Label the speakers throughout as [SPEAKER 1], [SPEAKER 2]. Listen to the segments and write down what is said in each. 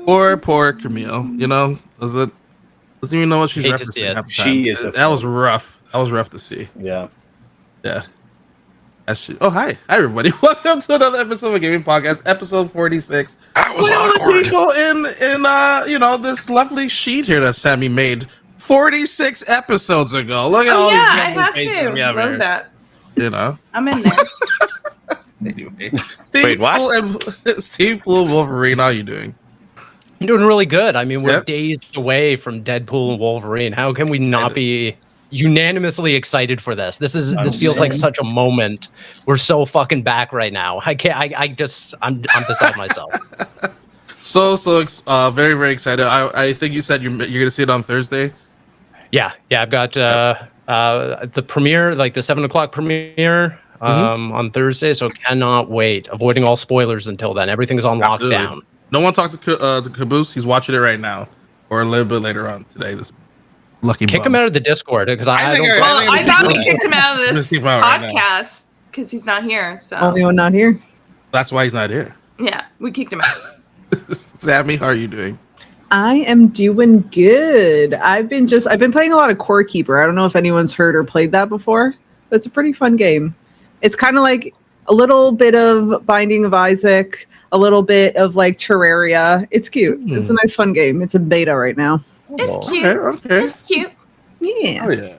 [SPEAKER 1] Poor Camille. You know, doesn't even know what she's
[SPEAKER 2] Hate to see
[SPEAKER 1] referencing
[SPEAKER 2] it.
[SPEAKER 1] half the time.
[SPEAKER 3] She is
[SPEAKER 1] That was rough. That was rough to see.
[SPEAKER 3] Yeah.
[SPEAKER 1] Yeah. Oh, hi everybody! Welcome to another episode of a gaming podcast, episode 46.
[SPEAKER 4] That was
[SPEAKER 1] We
[SPEAKER 4] awkward.
[SPEAKER 1] only people in this lovely sheet here that Sammy made 46 episodes ago. Look at all these
[SPEAKER 5] I
[SPEAKER 1] lovely
[SPEAKER 5] have
[SPEAKER 1] faces
[SPEAKER 5] to
[SPEAKER 1] we have
[SPEAKER 5] load
[SPEAKER 1] here.
[SPEAKER 5] that.
[SPEAKER 1] You know.
[SPEAKER 5] I'm in there.
[SPEAKER 1] Anyway,
[SPEAKER 4] Wait, what?
[SPEAKER 1] Steve Poole, Wolverine, how you doing?
[SPEAKER 2] I'm doing really good. I mean, we're
[SPEAKER 1] Yep.
[SPEAKER 2] days away from Deadpool and Wolverine. How can we not be unanimously excited for this? This feels like such a moment. We're so fucking back right now. I can't. I'm beside myself.
[SPEAKER 1] So very very excited. I think you said you're gonna see it on Thursday.
[SPEAKER 2] Yeah. I've got the premiere, like the 7:00 premiere, on Thursday. So cannot wait. Avoiding all spoilers until then. Everything's on
[SPEAKER 1] Absolutely.
[SPEAKER 2] lockdown.
[SPEAKER 1] No one talked to Caboose. He's watching it right now, or a little bit later on today. This lucky
[SPEAKER 2] Kick him out of the Discord because I don't.
[SPEAKER 5] Well,
[SPEAKER 1] think
[SPEAKER 5] I thought we kicked him out of
[SPEAKER 1] Let's
[SPEAKER 5] this
[SPEAKER 1] keep him out right now.
[SPEAKER 5] podcast because he's not here. So
[SPEAKER 6] Only one not here.
[SPEAKER 1] That's why he's not here.
[SPEAKER 5] yeah, we kicked him out.
[SPEAKER 1] Sammy, how are you doing?
[SPEAKER 6] I am doing good. I've been playing a lot of Core Keeper. I don't know if anyone's heard or played that before, but it's a pretty fun game. It's kind of like a little bit of Binding of Isaac, a little bit of like Terraria. It's cute. It's a nice fun game. It's in beta right now.
[SPEAKER 5] It's cute.
[SPEAKER 1] Okay.
[SPEAKER 5] It's cute.
[SPEAKER 6] Yeah.
[SPEAKER 1] Oh yeah.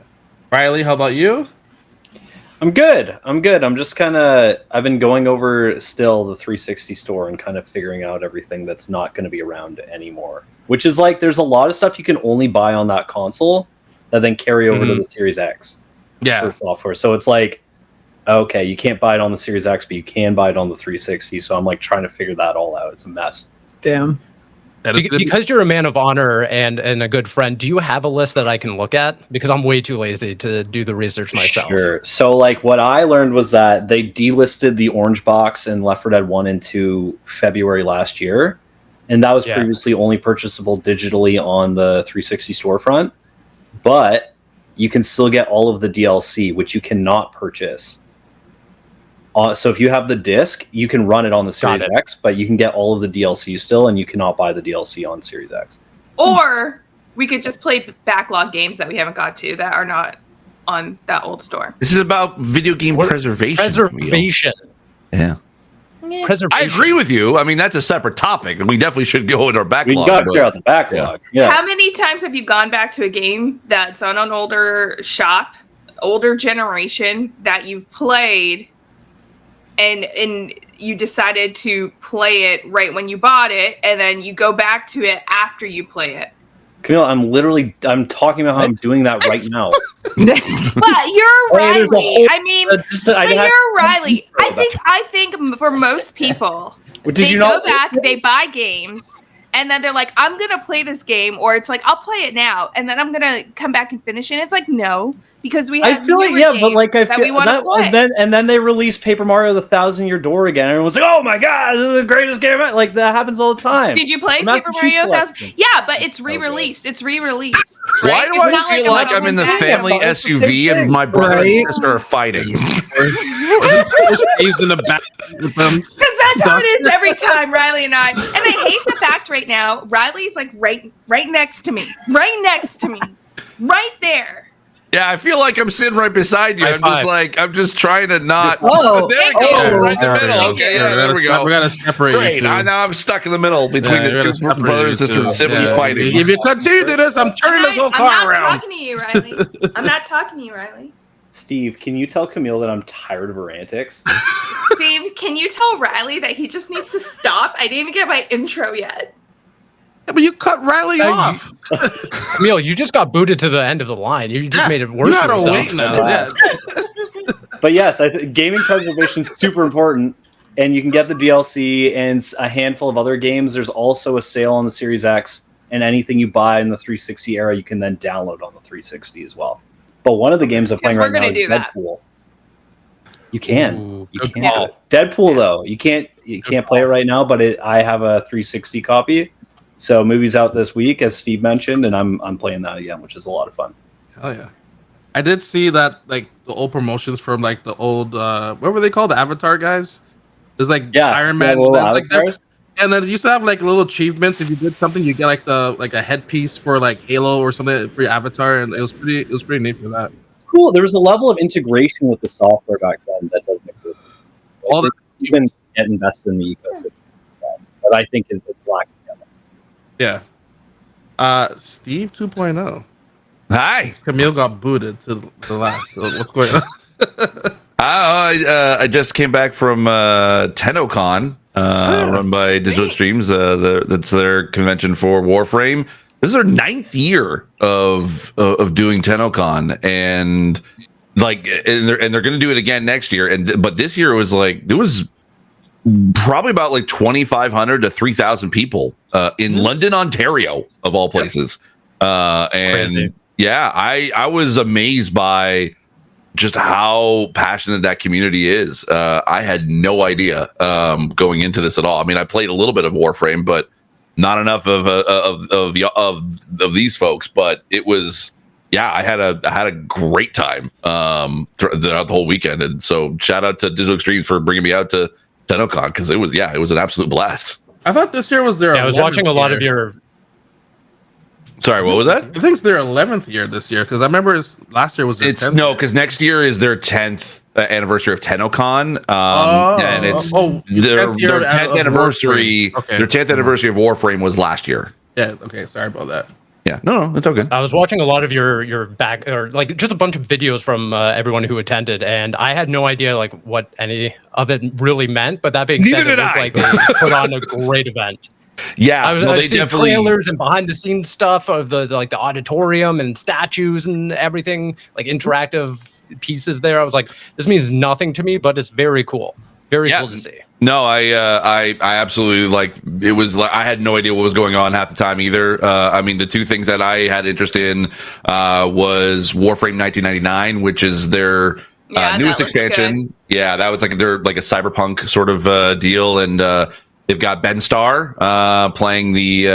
[SPEAKER 1] Riley, how about you?
[SPEAKER 3] I'm good. I'm just I've been going over still the 360 store and kind of figuring out everything that's not going to be around anymore. Which is like, there's a lot of stuff you can only buy on that console that then carry over to the Series X
[SPEAKER 1] Yeah.
[SPEAKER 3] for software. So it's like, okay, you can't buy it on the Series X, but you can buy it on the 360. So I'm like trying to figure that all out. It's a mess.
[SPEAKER 6] Damn.
[SPEAKER 1] That is good.
[SPEAKER 2] Because you're a man of honor and a good friend, do you have a list that I can look at? Because I'm way too lazy to do the research myself.
[SPEAKER 3] Sure. So like what I learned was that they delisted the orange box in Left 4 Dead 1 and 2 February last year. And that was previously only purchasable digitally on the 360 storefront. But you can still get all of the DLC, which you cannot purchase. So if you have the disc, you can run it on the Series X, but you can get all of the DLC still, and you cannot buy the DLC on Series X.
[SPEAKER 5] Or we could just play backlog games that we haven't got to that are not on that old store.
[SPEAKER 4] This is about video game preservation.
[SPEAKER 2] Preservation.
[SPEAKER 4] Yeah.
[SPEAKER 5] Yeah.
[SPEAKER 2] Preservation.
[SPEAKER 4] I agree with you. I mean, that's a separate topic, and we definitely should go in our
[SPEAKER 3] We
[SPEAKER 4] backlog.
[SPEAKER 3] got to clear out the backlog. Yeah.
[SPEAKER 5] How many times have you gone back to a game that's on an older shop, older generation that you've played, and you decided to play it right when you bought it, and then you go back to it after you play it?
[SPEAKER 3] Camille, I'm talking about how I'm doing that right now.
[SPEAKER 5] But you're
[SPEAKER 3] Hey, there's a
[SPEAKER 5] Riley.
[SPEAKER 3] whole-
[SPEAKER 5] I mean,
[SPEAKER 3] but
[SPEAKER 5] you're Riley. I think for most people,
[SPEAKER 3] Did
[SPEAKER 5] they
[SPEAKER 3] you
[SPEAKER 5] go
[SPEAKER 3] not
[SPEAKER 5] back, they buy games, and then they're like, I'm gonna play this game, or it's like, I'll play it now, and then I'm gonna come back and finish it. It's like, no, because we have
[SPEAKER 3] I feel like
[SPEAKER 5] newer
[SPEAKER 3] but like I
[SPEAKER 5] games that we
[SPEAKER 3] feel
[SPEAKER 5] want to
[SPEAKER 3] that,
[SPEAKER 5] play.
[SPEAKER 3] and then they released Paper Mario: The Thousand Year Door again, and it was like, oh my god, this is the greatest game ever. Like that happens all the time.
[SPEAKER 5] Did you play
[SPEAKER 3] The
[SPEAKER 5] Paper
[SPEAKER 3] Master Chief
[SPEAKER 5] Mario 1000?
[SPEAKER 3] Collection.
[SPEAKER 5] Yeah, but it's re-released. It's re-released.
[SPEAKER 4] Why
[SPEAKER 5] right?
[SPEAKER 4] do
[SPEAKER 5] It's
[SPEAKER 4] I
[SPEAKER 5] not
[SPEAKER 4] feel
[SPEAKER 5] a
[SPEAKER 4] like I'm in the
[SPEAKER 5] one-on-one
[SPEAKER 4] family
[SPEAKER 3] Yeah, but it's the same
[SPEAKER 4] SUV and
[SPEAKER 3] thing,
[SPEAKER 4] my brother
[SPEAKER 6] right?
[SPEAKER 4] and sister are fighting?
[SPEAKER 1] Steve's in the back with them.
[SPEAKER 5] Because that's how it is every time, Riley and I. And I hate the fact right now, Riley's like right next to me. Right next to me. Right there.
[SPEAKER 4] Yeah, I feel like I'm sitting right beside you.
[SPEAKER 2] High five.
[SPEAKER 4] I'm just trying to not.
[SPEAKER 6] Oh,
[SPEAKER 4] there we
[SPEAKER 5] thank
[SPEAKER 4] go.
[SPEAKER 5] you.
[SPEAKER 4] Right in the
[SPEAKER 1] There we
[SPEAKER 4] middle.
[SPEAKER 1] go.
[SPEAKER 4] Okay,
[SPEAKER 1] Yeah,
[SPEAKER 4] yeah, there we go.
[SPEAKER 1] We gotta separate
[SPEAKER 4] Great.
[SPEAKER 1] you two.
[SPEAKER 4] Now I'm stuck in the middle between
[SPEAKER 1] Yeah,
[SPEAKER 4] the
[SPEAKER 1] we
[SPEAKER 4] two
[SPEAKER 1] gotta separate
[SPEAKER 4] brothers
[SPEAKER 1] you
[SPEAKER 4] and sisters
[SPEAKER 1] two.
[SPEAKER 4] and siblings
[SPEAKER 1] Yeah.
[SPEAKER 4] fighting.
[SPEAKER 1] If you continue to this, I'm turning this whole
[SPEAKER 5] I'm
[SPEAKER 1] car
[SPEAKER 5] not
[SPEAKER 1] around.
[SPEAKER 5] talking to you, Riley. I'm not talking to you, Riley.
[SPEAKER 3] Steve, can you tell Camille that I'm tired of her antics?
[SPEAKER 5] Steve, can you tell Riley that he just needs to stop? I didn't even get my intro yet.
[SPEAKER 1] Yeah, but you cut Riley off.
[SPEAKER 2] Camille, you just got booted to the end of the line. You just made it worse.
[SPEAKER 1] You
[SPEAKER 2] for
[SPEAKER 1] gotta
[SPEAKER 2] yourself.
[SPEAKER 1] wait now. Yeah.
[SPEAKER 3] But yes, gaming preservation is super important, and you can get the DLC and a handful of other games. There's also a sale on the Series X, and anything you buy in the 360 era, you can then download on the 360 as well. But one of the games I'm playing
[SPEAKER 5] Because
[SPEAKER 3] right
[SPEAKER 5] we're
[SPEAKER 3] now
[SPEAKER 5] gonna
[SPEAKER 3] is
[SPEAKER 5] do that.
[SPEAKER 3] Deadpool. You can.
[SPEAKER 2] Ooh,
[SPEAKER 3] You
[SPEAKER 2] good
[SPEAKER 3] can.
[SPEAKER 2] call.
[SPEAKER 3] Deadpool though, you can't play it right now, but I have a 360 copy. So movie's out this week, as Steve mentioned, and I'm playing that again, which is a lot of fun.
[SPEAKER 1] Oh yeah. I did see that like the old promotions from like the old what were they called? The Avatar guys? There's like Iron Man.
[SPEAKER 3] little
[SPEAKER 1] That's like their,
[SPEAKER 3] avatars.
[SPEAKER 1] And then you used to have like little achievements. If you did something, you get like a headpiece for like Halo or something for your avatar, and it was pretty neat for that.
[SPEAKER 3] Cool. There was a level of integration with the software back then that doesn't exist.
[SPEAKER 1] All the-
[SPEAKER 3] You can get invested in the ecosystem and stuff, but I think it's lacking.
[SPEAKER 1] Yeah. Steve 2.0.
[SPEAKER 4] Hi.
[SPEAKER 1] Camille got booted to the last. What's going on?
[SPEAKER 4] I just came back from TennoCon, run by Digital Extremes. That's their convention for Warframe. This is their 9th year of doing TennoCon, and they're going to do it again next year. But this year was there was probably about 2,500 to 3,000 people in London, Ontario, of all places. And
[SPEAKER 2] Crazy.
[SPEAKER 4] yeah, I was amazed by just how passionate that community is. I had no idea going into this at all. I mean, I played a little bit of Warframe, but not enough of these folks. But it was, I had a great time throughout the whole weekend. And so shout out to Digital Extremes for bringing me out to TennoCon, because it was an absolute blast.
[SPEAKER 1] I thought this year was their.
[SPEAKER 2] I was watching a lot of your.
[SPEAKER 4] Sorry, what was that?
[SPEAKER 1] I think it's their 11th year this year, because I remember last year was their 10th.
[SPEAKER 4] No, because next year is their 10th anniversary of TennoCon, and it's their 10th anniversary.
[SPEAKER 1] Okay.
[SPEAKER 4] Their 10th anniversary of Warframe was last year.
[SPEAKER 1] Yeah. Okay. Sorry about that.
[SPEAKER 4] Yeah. No, it's okay.
[SPEAKER 2] I was watching a lot of your back, or just a bunch of videos from everyone who attended, and I had no idea what any of it really meant. But that being said, it looked like they put on a great event.
[SPEAKER 4] Yeah,
[SPEAKER 2] I was seeing trailers and behind the scenes stuff of the auditorium and statues and everything, interactive pieces there. I was like, this means nothing to me, but it's very cool. Very cool to see.
[SPEAKER 4] No, I absolutely it was I had no idea what was going on half the time either. I mean, the two things that I had interest in was Warframe 1999, which is their newest expansion. Good. Yeah, that was they're a cyberpunk sort of deal, and they've got Ben Starr playing the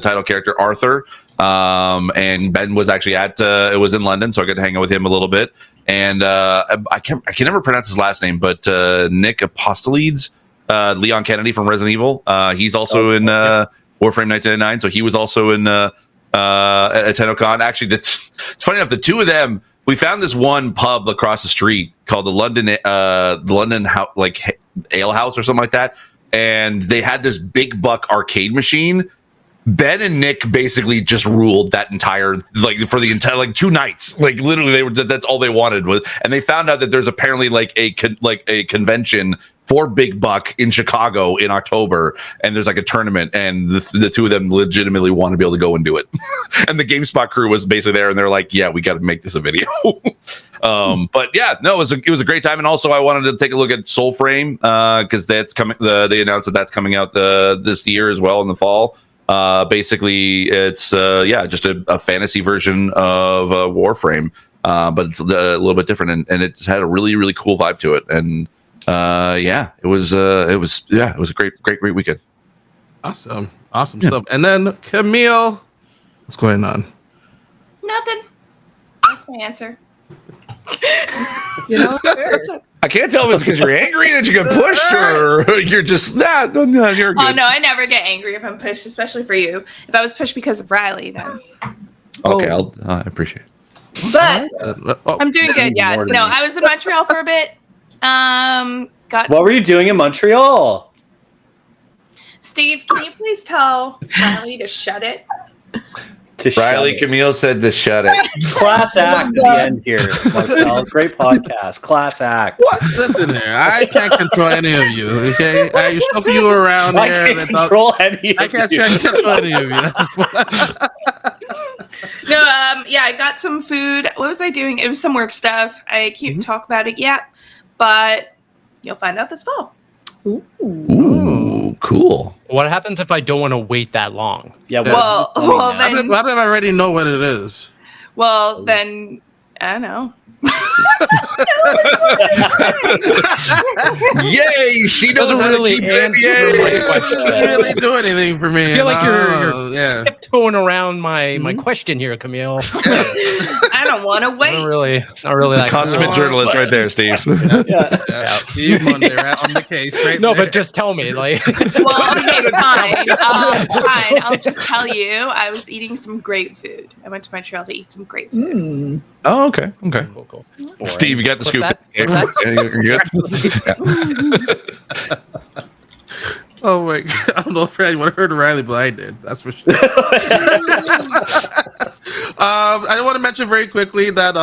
[SPEAKER 4] title character Arthur, and Ben was actually it was in London, so I got to hang out with him a little bit. And I can never pronounce his last name, but Nick Apostolides, Leon Kennedy from Resident Evil. He's also in Warframe 1999, so he was also in at TennoCon. Actually, it's funny enough. The two of them, we found this one pub across the street called the London Ale House or something like that, and they had this big buck arcade machine. Ben and Nick basically just ruled that entire for the entire 2 nights. Literally, that's all they wanted was, and they found out that there's apparently a convention for Big Buck in Chicago in October, and there's a tournament, and the two of them legitimately want to be able to go and do it. And the GameSpot crew was basically there, and they're like, "Yeah, we got to make this a video." But yeah, no, it was a great time, and also I wanted to take a look at Soulframe because that's coming. They announced that's coming out this year as well in the fall. Basically, it's just a fantasy version of Warframe, but it's a little bit different, and it's had a really, really cool vibe to it. And it was a great weekend.
[SPEAKER 1] Awesome stuff. And then Camille, what's going on?
[SPEAKER 5] Nothing. That's my answer.
[SPEAKER 4] I can't tell if it's because you're angry that you get pushed, or you're just no, you're good.
[SPEAKER 5] Oh no, I never get angry if I'm pushed, especially for you. If I was pushed because of Riley, then
[SPEAKER 4] okay, I appreciate it.
[SPEAKER 5] But I'm doing good. Yeah, no, I was in Montreal for a bit.
[SPEAKER 3] What were you doing in Montreal?
[SPEAKER 5] Steve, can you please tell Riley to shut it?
[SPEAKER 4] Riley Camille said to shut it.
[SPEAKER 3] Class act at the end here, Marcel. Great podcast. Class act.
[SPEAKER 1] What? Listen here. I can't control any of you. Okay, I shuffle you around
[SPEAKER 3] I
[SPEAKER 1] here.
[SPEAKER 3] can't control any
[SPEAKER 1] I
[SPEAKER 3] of
[SPEAKER 1] can't
[SPEAKER 3] you.
[SPEAKER 1] control any of you.
[SPEAKER 5] No, I got some food. What was I doing? It was some work stuff. I can't talk about it yet, but you'll find out this fall.
[SPEAKER 4] Ooh, cool.
[SPEAKER 2] What happens if I don't want to wait that long?
[SPEAKER 3] Yeah.
[SPEAKER 5] Well, then.
[SPEAKER 1] What if I already know what it is?
[SPEAKER 5] Well, then I don't know.
[SPEAKER 4] Yay! She knows
[SPEAKER 2] Doesn't
[SPEAKER 4] how
[SPEAKER 2] really
[SPEAKER 4] to keep
[SPEAKER 2] answer
[SPEAKER 4] it.
[SPEAKER 2] my
[SPEAKER 1] It
[SPEAKER 2] question.
[SPEAKER 1] doesn't really do anything for me.
[SPEAKER 2] I feel like you're
[SPEAKER 1] yeah.
[SPEAKER 2] tiptoeing around my question here, Camille.
[SPEAKER 5] I gonna want to wait.
[SPEAKER 2] Not really
[SPEAKER 4] The
[SPEAKER 2] that
[SPEAKER 4] consummate
[SPEAKER 2] cool.
[SPEAKER 4] journalist right there, Steve.
[SPEAKER 1] Yeah, Steve Monday right on the case, right?
[SPEAKER 2] No,
[SPEAKER 1] there.
[SPEAKER 2] but just tell me, like.
[SPEAKER 5] Well, okay, fine. I'll just tell you. I was eating some great food. I went to Montreal to eat some great food.
[SPEAKER 6] Mm.
[SPEAKER 4] Oh, okay.
[SPEAKER 2] Cool.
[SPEAKER 4] Steve, you got the
[SPEAKER 2] Put
[SPEAKER 4] scoop.
[SPEAKER 2] that-
[SPEAKER 4] You're good.
[SPEAKER 1] Oh my god! I don't know if anyone heard Riley, but I did. That's for sure. I want to mention very quickly that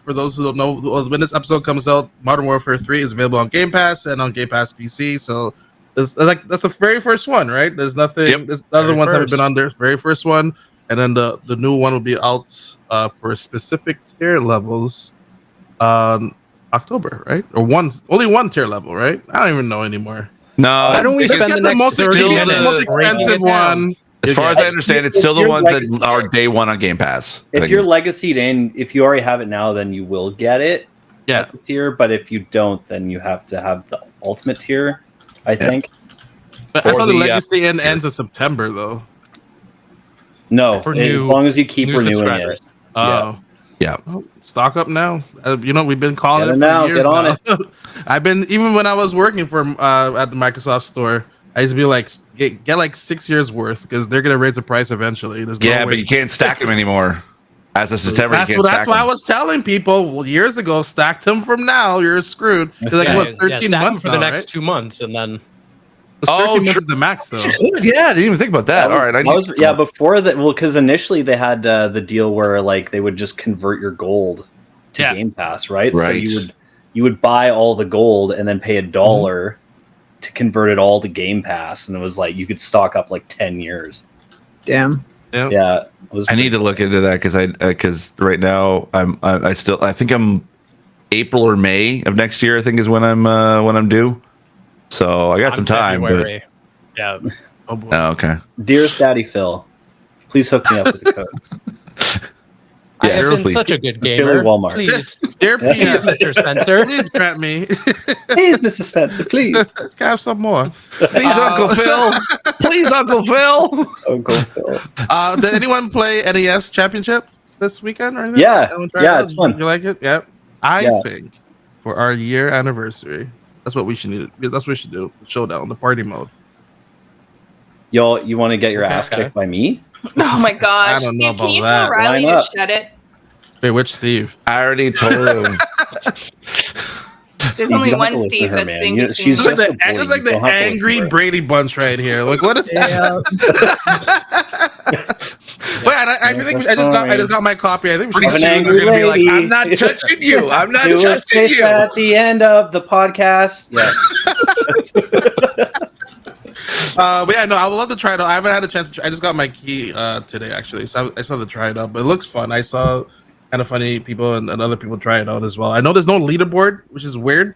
[SPEAKER 1] for those who don't know, when this episode comes out, Modern Warfare 3 is available on Game Pass and on Game Pass PC. So that's the very first one, right? There's nothing.
[SPEAKER 4] Yep.
[SPEAKER 1] The other
[SPEAKER 2] Very
[SPEAKER 1] ones haven't
[SPEAKER 2] first.
[SPEAKER 1] been on there. Very first one, and then the new one will be out for specific tier levels October, right? Or only one tier level, right? I don't even know anymore.
[SPEAKER 4] No,
[SPEAKER 2] Why don't we
[SPEAKER 1] Let's
[SPEAKER 2] spend
[SPEAKER 1] get
[SPEAKER 2] the
[SPEAKER 1] the
[SPEAKER 2] next
[SPEAKER 1] most,
[SPEAKER 2] 30
[SPEAKER 1] get the
[SPEAKER 2] minutes
[SPEAKER 1] most
[SPEAKER 2] breaking
[SPEAKER 1] expensive
[SPEAKER 2] it down?
[SPEAKER 1] one.
[SPEAKER 4] as far as I understand, it's still the
[SPEAKER 3] If
[SPEAKER 4] ones
[SPEAKER 3] you're
[SPEAKER 4] that are day one on Game Pass. I
[SPEAKER 3] If
[SPEAKER 4] think
[SPEAKER 3] you're
[SPEAKER 4] it's-
[SPEAKER 3] legacied in, if you already have it now, then you will get it.
[SPEAKER 1] Yeah.
[SPEAKER 3] At the tier, but if you don't, then you have to have the ultimate tier. I think.
[SPEAKER 1] But I
[SPEAKER 4] Or
[SPEAKER 1] thought the
[SPEAKER 4] the,
[SPEAKER 1] legacy end ends in September, though.
[SPEAKER 3] No,
[SPEAKER 2] For
[SPEAKER 3] as long as you keep
[SPEAKER 2] new
[SPEAKER 3] renewing
[SPEAKER 2] subscribers.
[SPEAKER 3] it.
[SPEAKER 1] Oh.
[SPEAKER 4] Yeah.
[SPEAKER 1] Well, stock up now. We've been calling
[SPEAKER 3] Get
[SPEAKER 1] it
[SPEAKER 3] it
[SPEAKER 1] for
[SPEAKER 3] now,
[SPEAKER 1] years
[SPEAKER 3] get on
[SPEAKER 1] now. I've been, even when I was working for at the Microsoft store, I used to be like, get like 6 years worth because they're gonna raise the price eventually. There's no
[SPEAKER 4] Yeah,
[SPEAKER 1] way.
[SPEAKER 4] but you can't stack them anymore. As of September,
[SPEAKER 1] That's
[SPEAKER 4] you can't
[SPEAKER 1] what
[SPEAKER 4] stack
[SPEAKER 1] I
[SPEAKER 4] them.
[SPEAKER 1] was telling people years ago. Stack them from now. You're screwed. It's like
[SPEAKER 2] Yeah,
[SPEAKER 1] what's 13
[SPEAKER 2] stack them
[SPEAKER 1] months
[SPEAKER 2] for
[SPEAKER 1] now,
[SPEAKER 2] the next
[SPEAKER 1] right?
[SPEAKER 2] 2 months, and then
[SPEAKER 1] It's 13
[SPEAKER 4] Oh,
[SPEAKER 1] months
[SPEAKER 4] true.
[SPEAKER 1] is the max though.
[SPEAKER 4] Yeah, I didn't even think about that. All right,
[SPEAKER 3] Before that. Well, because initially they had the deal where like they would just convert your gold to
[SPEAKER 1] Yeah.
[SPEAKER 3] Game Pass, right?
[SPEAKER 4] Right.
[SPEAKER 3] So you would buy all the gold and then pay $1 to convert it all to Game Pass, and it was like you could stock up like 10 years.
[SPEAKER 6] Damn.
[SPEAKER 3] Yeah, it was
[SPEAKER 4] I need to look into that because right now I think I'm April or May of next year. I think is when I'm due. So I got some time.
[SPEAKER 2] February. Yeah.
[SPEAKER 1] Oh boy.
[SPEAKER 4] Oh, okay.
[SPEAKER 3] Dearest Daddy Phil, please hook me up with the code.
[SPEAKER 2] I
[SPEAKER 4] Yeah,
[SPEAKER 2] have been
[SPEAKER 4] please.
[SPEAKER 2] such a good
[SPEAKER 3] Let's go to
[SPEAKER 2] gamer.
[SPEAKER 3] Walmart.
[SPEAKER 2] Please,
[SPEAKER 1] Dear
[SPEAKER 3] Yeah.
[SPEAKER 1] Peter,
[SPEAKER 2] Mr. Spencer.
[SPEAKER 1] please grant me.
[SPEAKER 3] Please, Mr. Spencer, please.
[SPEAKER 1] Can I have some more?
[SPEAKER 4] Please, Uncle Phil. Please, Uncle Phil.
[SPEAKER 3] Uncle Phil.
[SPEAKER 1] Did anyone play NES Championship this weekend or anything?
[SPEAKER 3] Yeah.
[SPEAKER 1] Anyone try
[SPEAKER 3] Yeah,
[SPEAKER 1] it?
[SPEAKER 3] it's fun.
[SPEAKER 1] Did you like it? Yeah. I
[SPEAKER 3] Yeah.
[SPEAKER 1] think for our year anniversary, that's what we should do. That's what we should do. Showdown, the party mode.
[SPEAKER 3] Y'all, you want to get your
[SPEAKER 2] Okay.
[SPEAKER 3] ass kicked by me?
[SPEAKER 5] Oh my gosh.
[SPEAKER 1] I don't know
[SPEAKER 5] Steve, can you
[SPEAKER 1] about
[SPEAKER 5] tell
[SPEAKER 1] that.
[SPEAKER 5] Riley
[SPEAKER 3] Line
[SPEAKER 5] to
[SPEAKER 3] up.
[SPEAKER 5] shut it?
[SPEAKER 1] Wait, which Steve?
[SPEAKER 4] I already told him.
[SPEAKER 5] There's
[SPEAKER 3] Steve,
[SPEAKER 5] only
[SPEAKER 3] you don't
[SPEAKER 5] one
[SPEAKER 3] have to listen
[SPEAKER 5] Steve
[SPEAKER 3] to her,
[SPEAKER 5] that's
[SPEAKER 3] man.
[SPEAKER 5] sitting
[SPEAKER 3] You-
[SPEAKER 5] between
[SPEAKER 3] she's
[SPEAKER 5] us.
[SPEAKER 1] It's like
[SPEAKER 3] just
[SPEAKER 1] the,
[SPEAKER 3] a bully.
[SPEAKER 1] it's like
[SPEAKER 3] You
[SPEAKER 1] the
[SPEAKER 3] don't have to
[SPEAKER 1] angry
[SPEAKER 3] listen to her.
[SPEAKER 1] Brady Bunch right here. Like, what is that? Wait, I think I just got my copy. I think we
[SPEAKER 3] Of
[SPEAKER 1] should
[SPEAKER 3] an
[SPEAKER 1] shoot
[SPEAKER 3] angry
[SPEAKER 1] it.
[SPEAKER 4] Gonna be like,
[SPEAKER 3] lady.
[SPEAKER 4] I'm not touching you. I'm not
[SPEAKER 3] It was
[SPEAKER 4] touching
[SPEAKER 3] placed
[SPEAKER 4] you.
[SPEAKER 3] at the end of the podcast. Yeah.
[SPEAKER 1] But yeah, no, I would love to try it out. I haven't had a chance to try. I just got my key today, actually, so I still have to try it out. But it looks fun. I saw kind of funny people and other people try it out as well. I know there's no leaderboard, which is weird.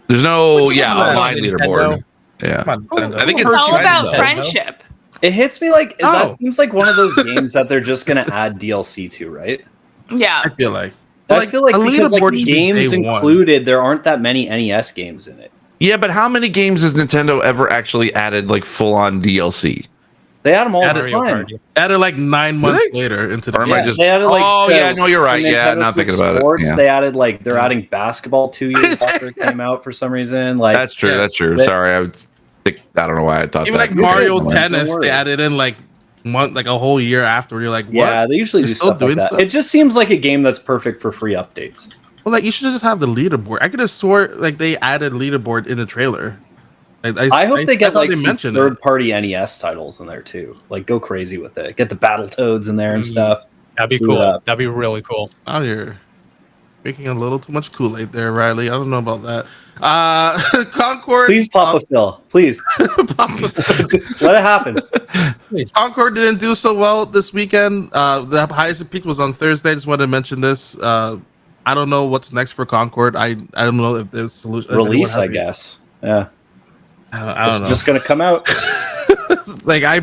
[SPEAKER 4] There's no
[SPEAKER 1] Which one is that?
[SPEAKER 4] online leaderboard. Yeah.
[SPEAKER 1] Come on,
[SPEAKER 4] I think
[SPEAKER 5] It's
[SPEAKER 4] it's
[SPEAKER 5] all
[SPEAKER 4] fun,
[SPEAKER 5] about
[SPEAKER 4] though.
[SPEAKER 5] friendship.
[SPEAKER 3] It hits me like
[SPEAKER 1] Oh.
[SPEAKER 3] that seems like one of those games that they're just gonna add DLC to, right?
[SPEAKER 5] Yeah.
[SPEAKER 1] I feel like.
[SPEAKER 3] I feel like
[SPEAKER 1] a
[SPEAKER 3] because like
[SPEAKER 1] leaderboard should be
[SPEAKER 3] games
[SPEAKER 1] day one.
[SPEAKER 3] included, there aren't that many NES games in it.
[SPEAKER 4] Yeah, but how many games has Nintendo ever actually added like full on DLC?
[SPEAKER 3] They add them all the
[SPEAKER 2] Mario
[SPEAKER 3] time.
[SPEAKER 2] Kart.
[SPEAKER 1] Added like 9 months
[SPEAKER 4] Really?
[SPEAKER 1] later into the
[SPEAKER 4] Or am I
[SPEAKER 1] game.
[SPEAKER 4] just-
[SPEAKER 3] they added like
[SPEAKER 4] Oh, yeah, no, you're right.
[SPEAKER 3] for
[SPEAKER 4] Yeah,
[SPEAKER 3] Nintendo
[SPEAKER 4] now thinking about it.
[SPEAKER 3] Sports,
[SPEAKER 4] Yeah.
[SPEAKER 3] They added like they're adding basketball 2 years after it came out for some reason. Like
[SPEAKER 4] That's true.
[SPEAKER 1] yeah.
[SPEAKER 4] That's true.
[SPEAKER 3] They-
[SPEAKER 4] Sorry, I don't know why I thought
[SPEAKER 1] Even
[SPEAKER 4] that.
[SPEAKER 1] like Mario
[SPEAKER 3] Don't
[SPEAKER 1] Tennis,
[SPEAKER 3] worry.
[SPEAKER 1] they added in like a whole year after. You're like, what?
[SPEAKER 3] yeah, they usually
[SPEAKER 1] They're
[SPEAKER 3] do
[SPEAKER 1] still
[SPEAKER 3] stuff like
[SPEAKER 1] doing
[SPEAKER 3] that.
[SPEAKER 1] stuff?
[SPEAKER 3] It just seems like a game that's perfect for free updates.
[SPEAKER 1] Well, like you should just have the leaderboard. I could have swore like they added leaderboard in the trailer.
[SPEAKER 3] I hope they get
[SPEAKER 1] thought
[SPEAKER 3] like
[SPEAKER 1] they
[SPEAKER 3] some
[SPEAKER 1] mentioned it.
[SPEAKER 3] third-party NES titles in there too. Like go crazy with it. Get the Battletoads in there and
[SPEAKER 2] Mm.
[SPEAKER 3] stuff.
[SPEAKER 2] That'd be
[SPEAKER 3] Do
[SPEAKER 2] cool.
[SPEAKER 3] that.
[SPEAKER 2] That'd be really cool.
[SPEAKER 1] Oh, you're making a little too much Kool-Aid there, Riley. I don't know about that. Concord.
[SPEAKER 3] Please, Papa Phil. Please let it happen.
[SPEAKER 1] Concord didn't do so well this weekend. The highest it peaked was on Thursday. I just wanted to mention this. I don't know what's next for Concord. I don't know if there's solution. if anyone
[SPEAKER 3] Release,
[SPEAKER 1] has
[SPEAKER 3] I
[SPEAKER 1] any-
[SPEAKER 3] guess. Yeah,
[SPEAKER 1] I
[SPEAKER 3] it's
[SPEAKER 1] don't know.
[SPEAKER 3] just gonna come out.
[SPEAKER 1] like I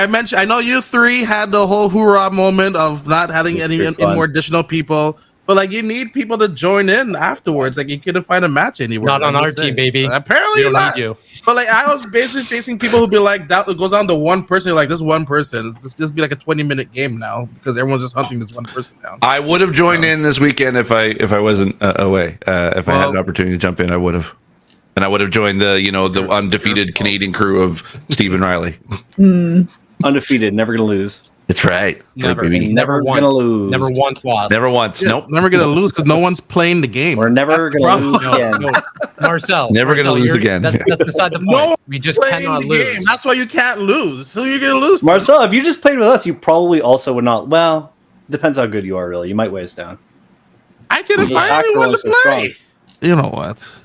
[SPEAKER 1] mentioned, I know you three had the whole hoorah moment of not having
[SPEAKER 3] It's
[SPEAKER 1] any
[SPEAKER 3] pretty fun.
[SPEAKER 1] more additional people. But like, you need people to join in afterwards. Like, you couldn't find a match anywhere.
[SPEAKER 2] Not on our team, baby.
[SPEAKER 1] Apparently
[SPEAKER 2] We don't
[SPEAKER 1] not.
[SPEAKER 2] need you.
[SPEAKER 1] But like, I was basically facing people who'd be like, that goes down to one person. You're like, this one person. This be like a 20-minute game now because everyone's just hunting this one person down.
[SPEAKER 4] I would have joined in this weekend if I wasn't away. If I had an opportunity to jump in, I would have. And I would have joined the undefeated Canadian crew of Stephen Riley.
[SPEAKER 3] Undefeated, never gonna lose.
[SPEAKER 4] That's right.
[SPEAKER 2] Never,
[SPEAKER 4] Baby.
[SPEAKER 3] Never gonna lose.
[SPEAKER 2] Never once lost.
[SPEAKER 4] Never once.
[SPEAKER 1] Yeah,
[SPEAKER 4] Nope.
[SPEAKER 1] Never gonna lose because no one's playing the game.
[SPEAKER 3] We're never gonna lose again.
[SPEAKER 2] No, Marcel.
[SPEAKER 4] Never gonna lose again.
[SPEAKER 2] That's beside the point.
[SPEAKER 1] No
[SPEAKER 2] We just
[SPEAKER 1] playing
[SPEAKER 2] cannot
[SPEAKER 1] the
[SPEAKER 2] lose.
[SPEAKER 1] game. That's why you can't lose. Who are you gonna lose to?
[SPEAKER 3] Marcel, if you just played with us, you probably also would not. Well, depends how good you are. Really, you might weigh us down.
[SPEAKER 1] I couldn't
[SPEAKER 3] Yeah,
[SPEAKER 1] find anyone to
[SPEAKER 3] Axel is so
[SPEAKER 1] play. You know what?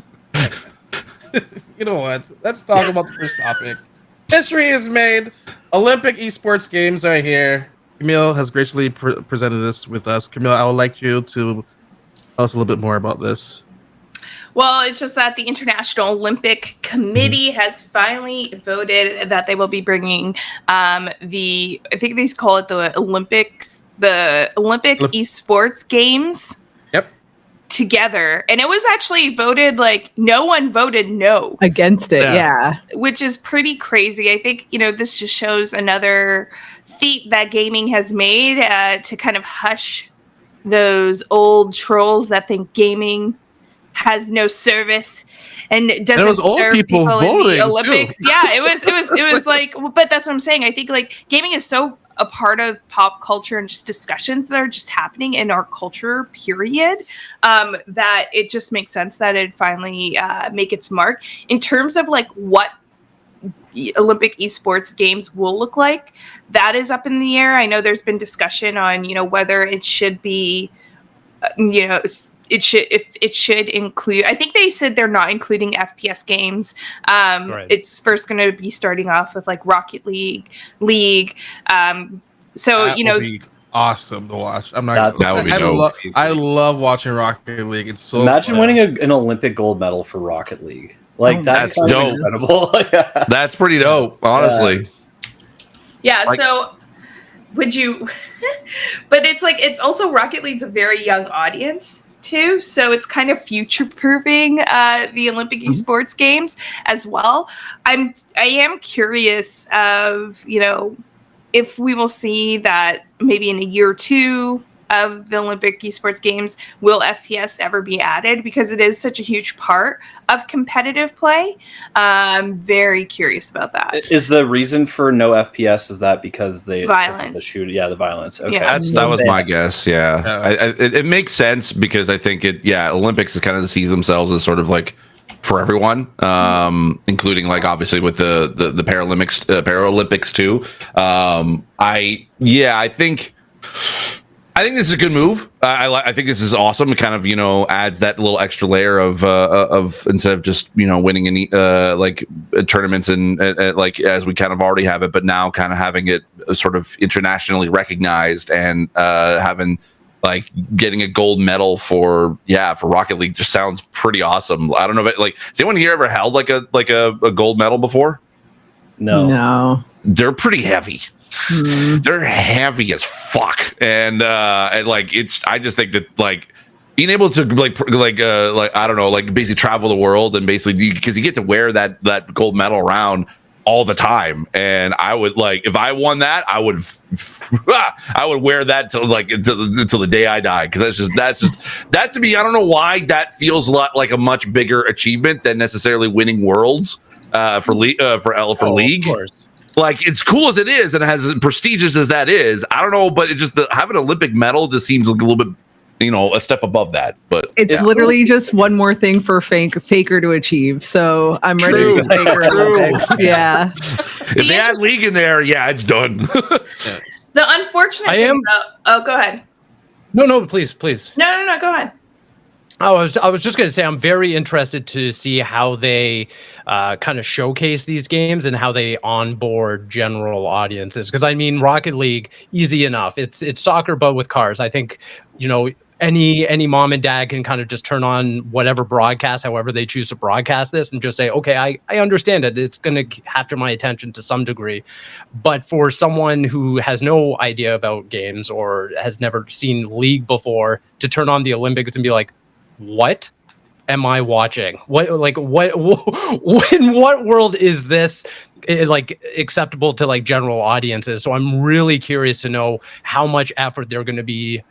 [SPEAKER 1] You know what? Let's talk about the first topic. History is made. Olympic Esports Games are here. Camille has graciously presented this with us. Camille, I would like you to tell us a little bit more about this.
[SPEAKER 5] Well, it's just that the International Olympic Committee has finally voted that they will be bringing I think they call it the Olympic Esports Games.
[SPEAKER 1] Yep.
[SPEAKER 5] Together. And it was actually voted, like, no one voted no.
[SPEAKER 6] Against it, yeah.
[SPEAKER 5] Which is pretty crazy. I think, this just shows another feat that gaming has made to kind of hush those old trolls that think gaming has no service and doesn't serve people in the Olympics.
[SPEAKER 1] Too.
[SPEAKER 5] Yeah, it was like, but that's what I'm saying. I think like gaming is so a part of pop culture and just discussions that are just happening in our culture, period, that it just makes sense that it finally make its mark. In terms of like what Olympic esports games will look like, that is up in the air. I know there's been discussion on, whether it should be, it should include, I think they said they're not including FPS games.
[SPEAKER 2] Right.
[SPEAKER 5] It's first going to be starting off with like Rocket League. So,
[SPEAKER 1] that would be awesome to watch. I'm not.
[SPEAKER 4] That would be dope.
[SPEAKER 1] I love watching Rocket League. It's so.
[SPEAKER 3] Imagine winning an Olympic gold medal for Rocket League. Like that's
[SPEAKER 4] dope.
[SPEAKER 3] Incredible. Yeah.
[SPEAKER 4] That's pretty dope, honestly.
[SPEAKER 5] Yeah.
[SPEAKER 4] Like,
[SPEAKER 5] so would you? But it's also Rocket League's a very young audience too, so it's kind of future proofing the Olympic esports games as well. I am curious of if we will see that maybe in a year or two of the Olympic esports games, will FPS ever be added? Because it is such a huge part of competitive play. I'm very curious about that.
[SPEAKER 3] Is the reason for no FPS, is that because
[SPEAKER 5] violence?
[SPEAKER 3] The violence. Okay.
[SPEAKER 5] Yeah.
[SPEAKER 4] That was my guess. Yeah, it makes sense because I think Olympics is kind of sees themselves as sort of like for everyone, including like obviously with the Paralympics too. I think this is a good move. I think this is awesome. It kind of adds that little extra layer of instead of just winning any like tournaments and like as we kind of already have it, but now kind of having it sort of internationally recognized and having like getting a gold medal for Rocket League just sounds pretty awesome. I don't know if has anyone here ever held like a gold medal before?
[SPEAKER 6] No.
[SPEAKER 4] They're pretty heavy. They're heavy as fuck, and like I just think that like being able to like I don't know, like basically travel the world and basically because you get to wear that gold medal around all the time, and I would like if I won that I would wear that till until the day I die, because that's just that to me, I don't know why that feels a lot like a much bigger achievement than necessarily winning worlds for League. Of course. Like, it's cool as it is and as prestigious as that is, I don't know, but it just having an Olympic medal just seems like a little bit, a step above that. But
[SPEAKER 6] it's literally just one more thing for Faker to achieve. So I'm ready for Faker Olympics. Yeah.
[SPEAKER 4] If they add League in there, it's done.
[SPEAKER 5] The unfortunate thing about, go ahead.
[SPEAKER 2] No, please.
[SPEAKER 5] No, go ahead.
[SPEAKER 2] I was just going to say I'm very interested to see how they kind of showcase these games and how they onboard general audiences. Because I mean, Rocket League, easy enough. It's soccer but with cars. I think any mom and dad can kind of just turn on whatever broadcast, however they choose to broadcast this, and just say, okay, I understand it. It's going to capture my attention to some degree. But for someone who has no idea about games or has never seen League before to turn on the Olympics and be like, what am I watching? What in what world is this like acceptable to like general audiences? So I'm really curious to know how much effort they're going to be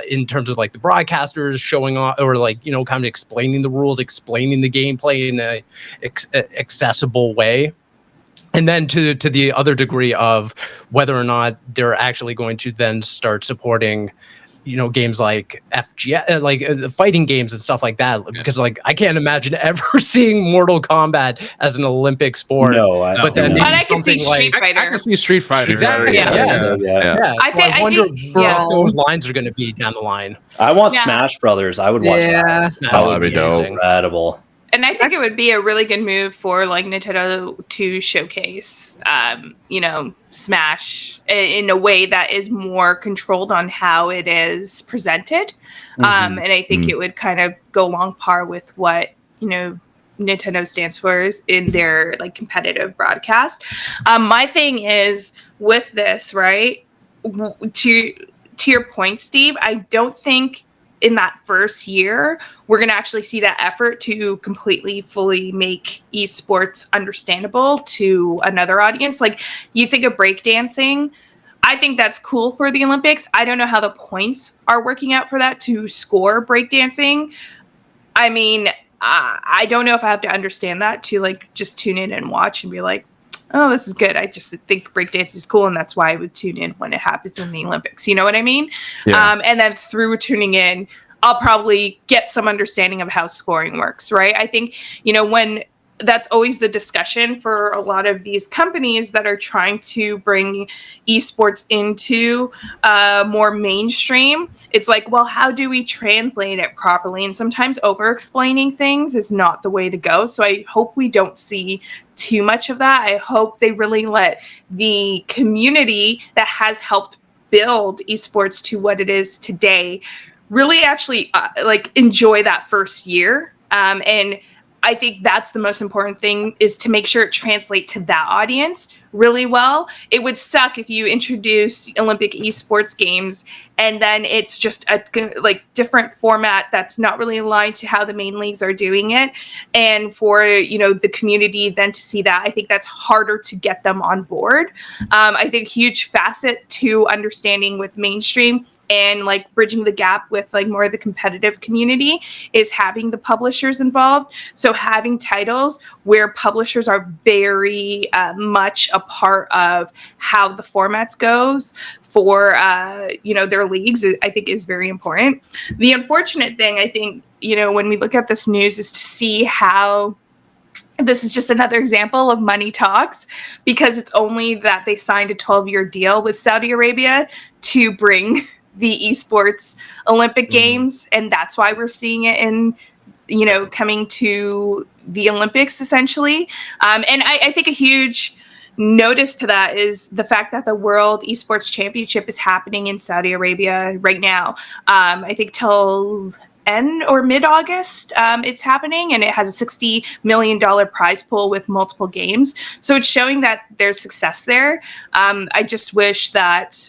[SPEAKER 2] in terms of like the broadcasters showing off, or like, you know, kind of explaining the rules, explaining the gameplay in a accessible way. And then to the other degree of whether or not they're actually going to then start supporting, you know, games like FGS, like fighting games and stuff like that. Because like I can't imagine ever seeing Mortal Kombat as an Olympic sport.
[SPEAKER 3] No,
[SPEAKER 2] but then
[SPEAKER 5] But
[SPEAKER 2] maybe
[SPEAKER 5] I can see
[SPEAKER 2] something
[SPEAKER 5] Street
[SPEAKER 2] like
[SPEAKER 1] I
[SPEAKER 5] Fighter.
[SPEAKER 1] can see Street Fighter.
[SPEAKER 2] Exactly.
[SPEAKER 5] Yeah.
[SPEAKER 2] Yeah.
[SPEAKER 5] I think-
[SPEAKER 2] I wonder where
[SPEAKER 6] yeah.
[SPEAKER 2] those lines are going to be down the line.
[SPEAKER 3] I want
[SPEAKER 5] Yeah.
[SPEAKER 3] Smash Brothers. I would watch that.
[SPEAKER 6] Yeah.
[SPEAKER 2] That would
[SPEAKER 4] that'd be dope.
[SPEAKER 3] Incredible.
[SPEAKER 5] And I think it would be a really good move for like Nintendo to showcase, you know, Smash in a way that is more controlled on how it is presented. And I think it would kind of go along par with what, you know, Nintendo stands for is in their like competitive broadcast. My thing is with this, right? To your point, Steve, I don't think in that first year, we're going to actually see that effort to completely, fully make esports understandable to another audience. Like, you think of breakdancing, I think that's cool for the Olympics. I don't know how the points are working out for that to score breakdancing. I mean, I don't know if I have to understand that to like just tune in and watch and be like, oh, this is good. I just think breakdance is cool, and that's why I would tune in when it happens in the Olympics. You know what I mean?
[SPEAKER 4] Yeah.
[SPEAKER 5] And then through tuning in, I'll probably get some understanding of how scoring works, right? I think, you know, when that's always the discussion for a lot of these companies that are trying to bring esports into more mainstream. It's like, well, how do we translate it properly? And sometimes over-explaining things is not the way to go. So I hope we don't see too much of that. I hope they really let the community that has helped build esports to what it is today really actually like enjoy that first year. And I think that's the most important thing, is to make sure it translates to that audience really well. It would suck if you introduce Olympic esports games and then it's just a like different format that's not really aligned to how the main leagues are doing it. And for, you know, the community then to see that, I think that's harder to get them on board. I think huge facet to understanding with mainstream and like bridging the gap with like more of the competitive community is having the publishers involved. So having titles where publishers are very much a part of how the formats goes for, you know, their leagues, I think is very important. The unfortunate thing, I think, you know, when we look at this news is to see how this is just another example of money talks, because it's only that they signed a 12-year deal with Saudi Arabia to bring the esports Olympic Games, and that's why we're seeing it in, you know, coming to the Olympics essentially. And I think a huge notice to that is the fact that the World Esports Championship is happening in Saudi Arabia right now. I think till end or mid-August it's happening, and it has a $60 million prize pool with multiple games. So it's showing that there's success there. I just wish that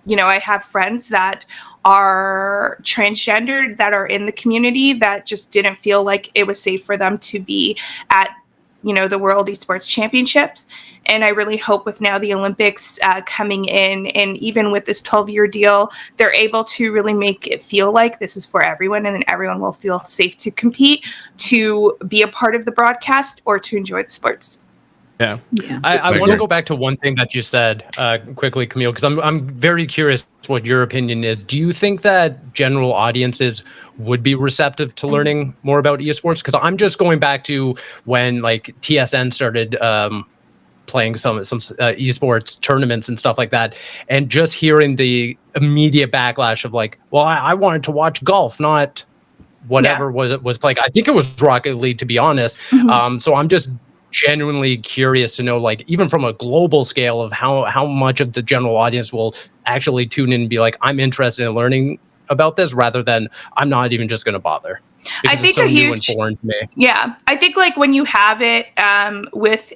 [SPEAKER 5] you know, I have friends that are transgendered that are in the community that just didn't feel like it was safe for them to be at, you know, the World Esports Championships. And I really hope with now the Olympics coming in, and even with this 12-year deal, they're able to really make it feel like this is for everyone, and then everyone will feel safe to compete, to be a part of the broadcast, or to enjoy the sports.
[SPEAKER 1] Yeah.
[SPEAKER 2] I want to go back to one thing that you said quickly, Camille, because I'm very curious what your opinion is. Do you think that general audiences would be receptive to learning more about esports? Because I'm just going back to when like TSN started playing some esports tournaments and stuff like that, and just hearing the immediate backlash of like, well, I wanted to watch golf, not whatever was playing. I think it was Rocket League, to be honest. So I'm just genuinely curious to know, like, even from a global scale, of how much of the general audience will actually tune in and be like, I'm interested in learning about this rather than I'm not even just going to bother.
[SPEAKER 5] I think
[SPEAKER 2] it's so new and foreign to me.
[SPEAKER 5] Yeah, I think like when you have it with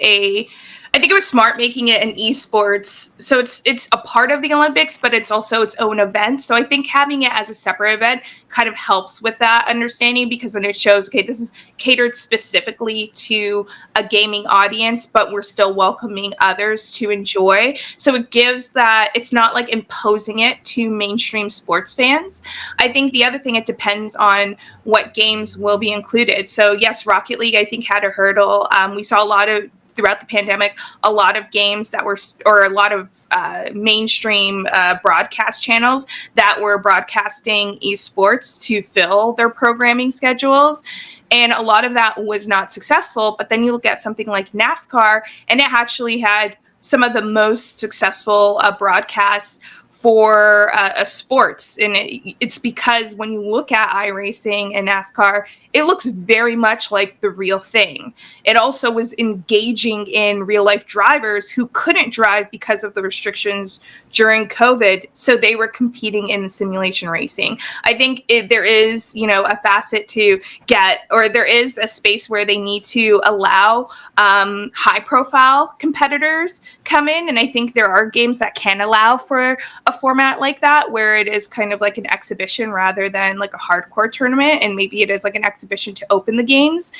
[SPEAKER 5] I think it was smart making it an esports, so it's a part of the Olympics, but it's also its own event. So I think having it as a separate event kind of helps with that understanding, because then it shows, okay, this is catered specifically to a gaming audience, but we're still welcoming others to enjoy. So it gives that, it's not like imposing it to mainstream sports fans. I think the other thing, it depends on what games will be included. So yes, Rocket League, I think, had a hurdle. We saw a lot of, throughout the pandemic, a lot of games that were, or a lot of mainstream broadcast channels that were broadcasting esports to fill their programming schedules. And a lot of that was not successful. But then you look at something like NASCAR, and it actually had some of the most successful broadcasts for sports. And it's because when you look at iRacing and NASCAR, it looks very much like the real thing. It also was engaging in real life drivers who couldn't drive because of the restrictions during COVID. So they were competing in simulation racing. I think there is, a facet to get, or there is a space where they need to allow high profile competitors come in. And I think there are games that can allow for a format like that, where it is kind of like an exhibition rather than like a hardcore tournament. And maybe it is like an exhibition to open the games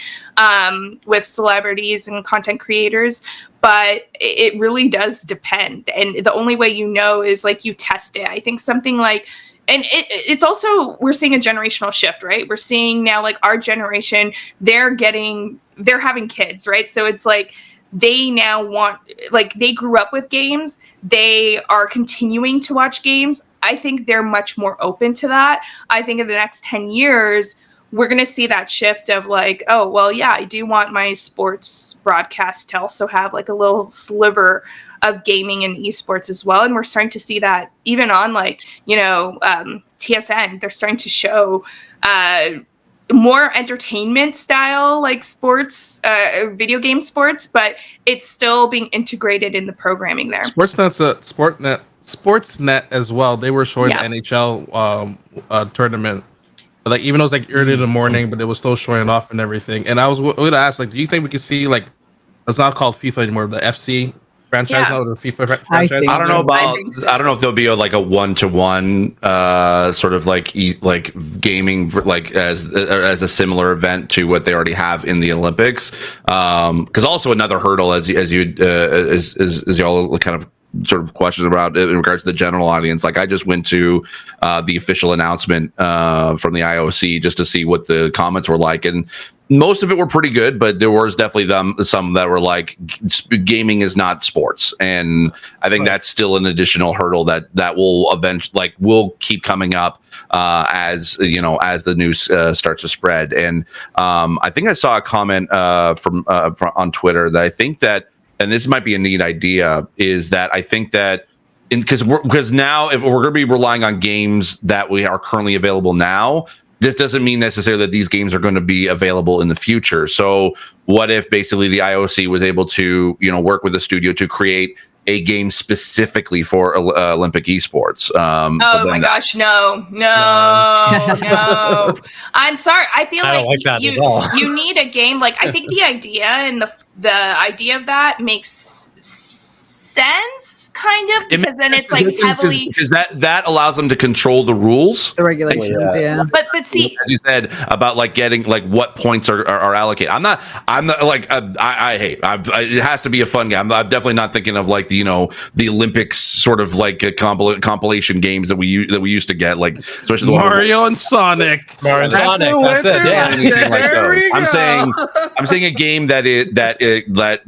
[SPEAKER 5] with celebrities and content creators. But it really does depend. And the only way is like you test it. I think something like, and it's also, we're seeing a generational shift, right? We're seeing now like our generation, they're having kids, right? So it's like, they now want, like, they grew up with games. They are continuing to watch games. I think they're much more open to that. I think in the next 10 years, we're going to see that shift of like, oh, well, yeah, I do want my sports broadcast to also have like a little sliver of gaming and esports as well. And we're starting to see that even on like, TSN, they're starting to show more entertainment style, like sports, video game sports, but it's still being integrated in the programming there.
[SPEAKER 1] Sportsnet's a Sportsnet as well. They were showing the NHL tournament, like even though it was like early in the morning, but it was still showing off and everything. And I was going to ask, like, do you think we could see, like, it's not called FIFA anymore, the FC franchise now, or the FIFA franchise?
[SPEAKER 4] I don't know I don't know if there'll be a 1-to-1 sort of like gaming, like as a similar event to what they already have in the Olympics. Because also another hurdle, as y'all kind of sort of questions about in regards to the general audience. Like, I just went to the official announcement from the IOC just to see what the comments were like, and most of it were pretty good, but there was definitely some that were like, gaming is not sports, and I think that's still an additional hurdle that will eventually will keep coming up as the news starts to spread. And I think I saw a comment from on Twitter that I think that, and this might be a neat idea, is that I think that because now if we're going to be relying on games that we are currently available now, this doesn't mean necessarily that these games are going to be available in the future. So what if basically the IOC was able to, work with the studio to create a game specifically for Olympic esports?
[SPEAKER 5] My gosh, no. I'm sorry. I feel like you need a game. Like, I think the idea and the idea of that makes sense, kind of, because then it's like heavily,
[SPEAKER 4] because that allows them to control the rules,
[SPEAKER 6] the regulations. Yeah.
[SPEAKER 5] But see,
[SPEAKER 4] as you said about like getting like what points are allocated. I'm not like I hate. It has to be a fun game. I'm definitely not thinking of like the Olympics sort of like a compilation games that we used to get, like especially the
[SPEAKER 1] Mario and Sonic.
[SPEAKER 2] That's
[SPEAKER 4] it. I'm saying a game that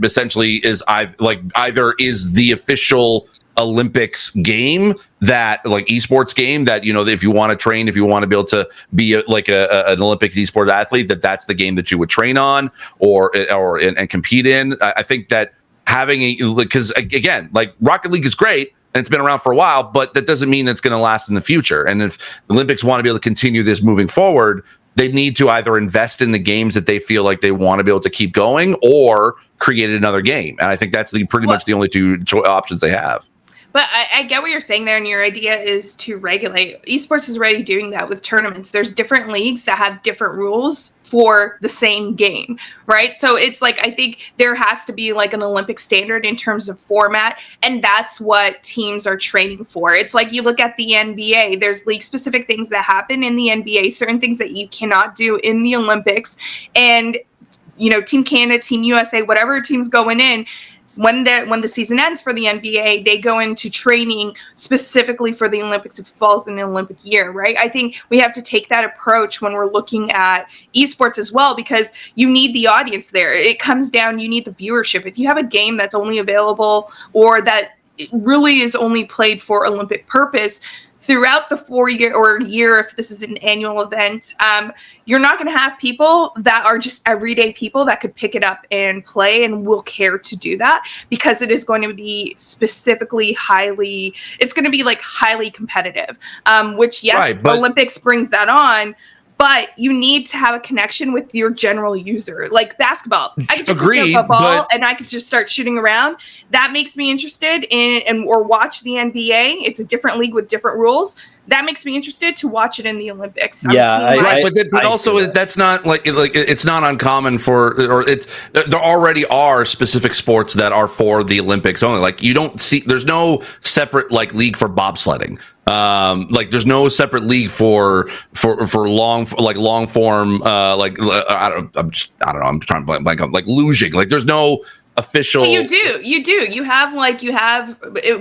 [SPEAKER 4] essentially is either is the official Olympics game, that like esports game that if you want to train, if you want to be able to be an Olympics esports athlete, that's the game that you would train on or compete in. I think that having because again, like Rocket League is great and it's been around for a while, but that doesn't mean it's going to last in the future. And if the Olympics want to be able to continue this moving forward, they need to either invest in the games that they feel like they want to be able to keep going, or create another game. And I think that's pretty much the only two options they have.
[SPEAKER 5] But I get what you're saying there, and your idea is to regulate. Esports is already doing that with tournaments. There's different leagues that have different rules for the same game, right? So it's like, I think there has to be like an Olympic standard in terms of format, and that's what teams are training for. It's like you look at the NBA, there's league-specific things that happen in the NBA, certain things that you cannot do in the Olympics, and Team Canada, Team USA, whatever team's going in, when the season ends for the NBA, they go into training specifically for the Olympics if it falls in an Olympic year, right? I think we have to take that approach when we're looking at esports as well, because you need the audience there. It comes down, you need the viewership. If you have a game that's only available or that it really is only played for Olympic purpose, throughout the 4 year or year, if this is an annual event, you're not going to have people that are just everyday people that could pick it up and play and will care to do that, because it is going to be specifically highly competitive, which yes, right, Olympics brings that on. But you need to have a connection with your general user. Like basketball, I could just pick up a ball and I could just start shooting around. That makes me interested in or watch the NBA. It's a different league with different rules. That makes me interested to watch it in the Olympics.
[SPEAKER 4] Right. But also that's not like it's not uncommon there already are specific sports that are for the Olympics only. Like you don't see, there's no separate like league for bobsledding. Like there's no separate league for long form I don't know, I'm trying to blank on like luging. Like there's no official.
[SPEAKER 5] You do. You have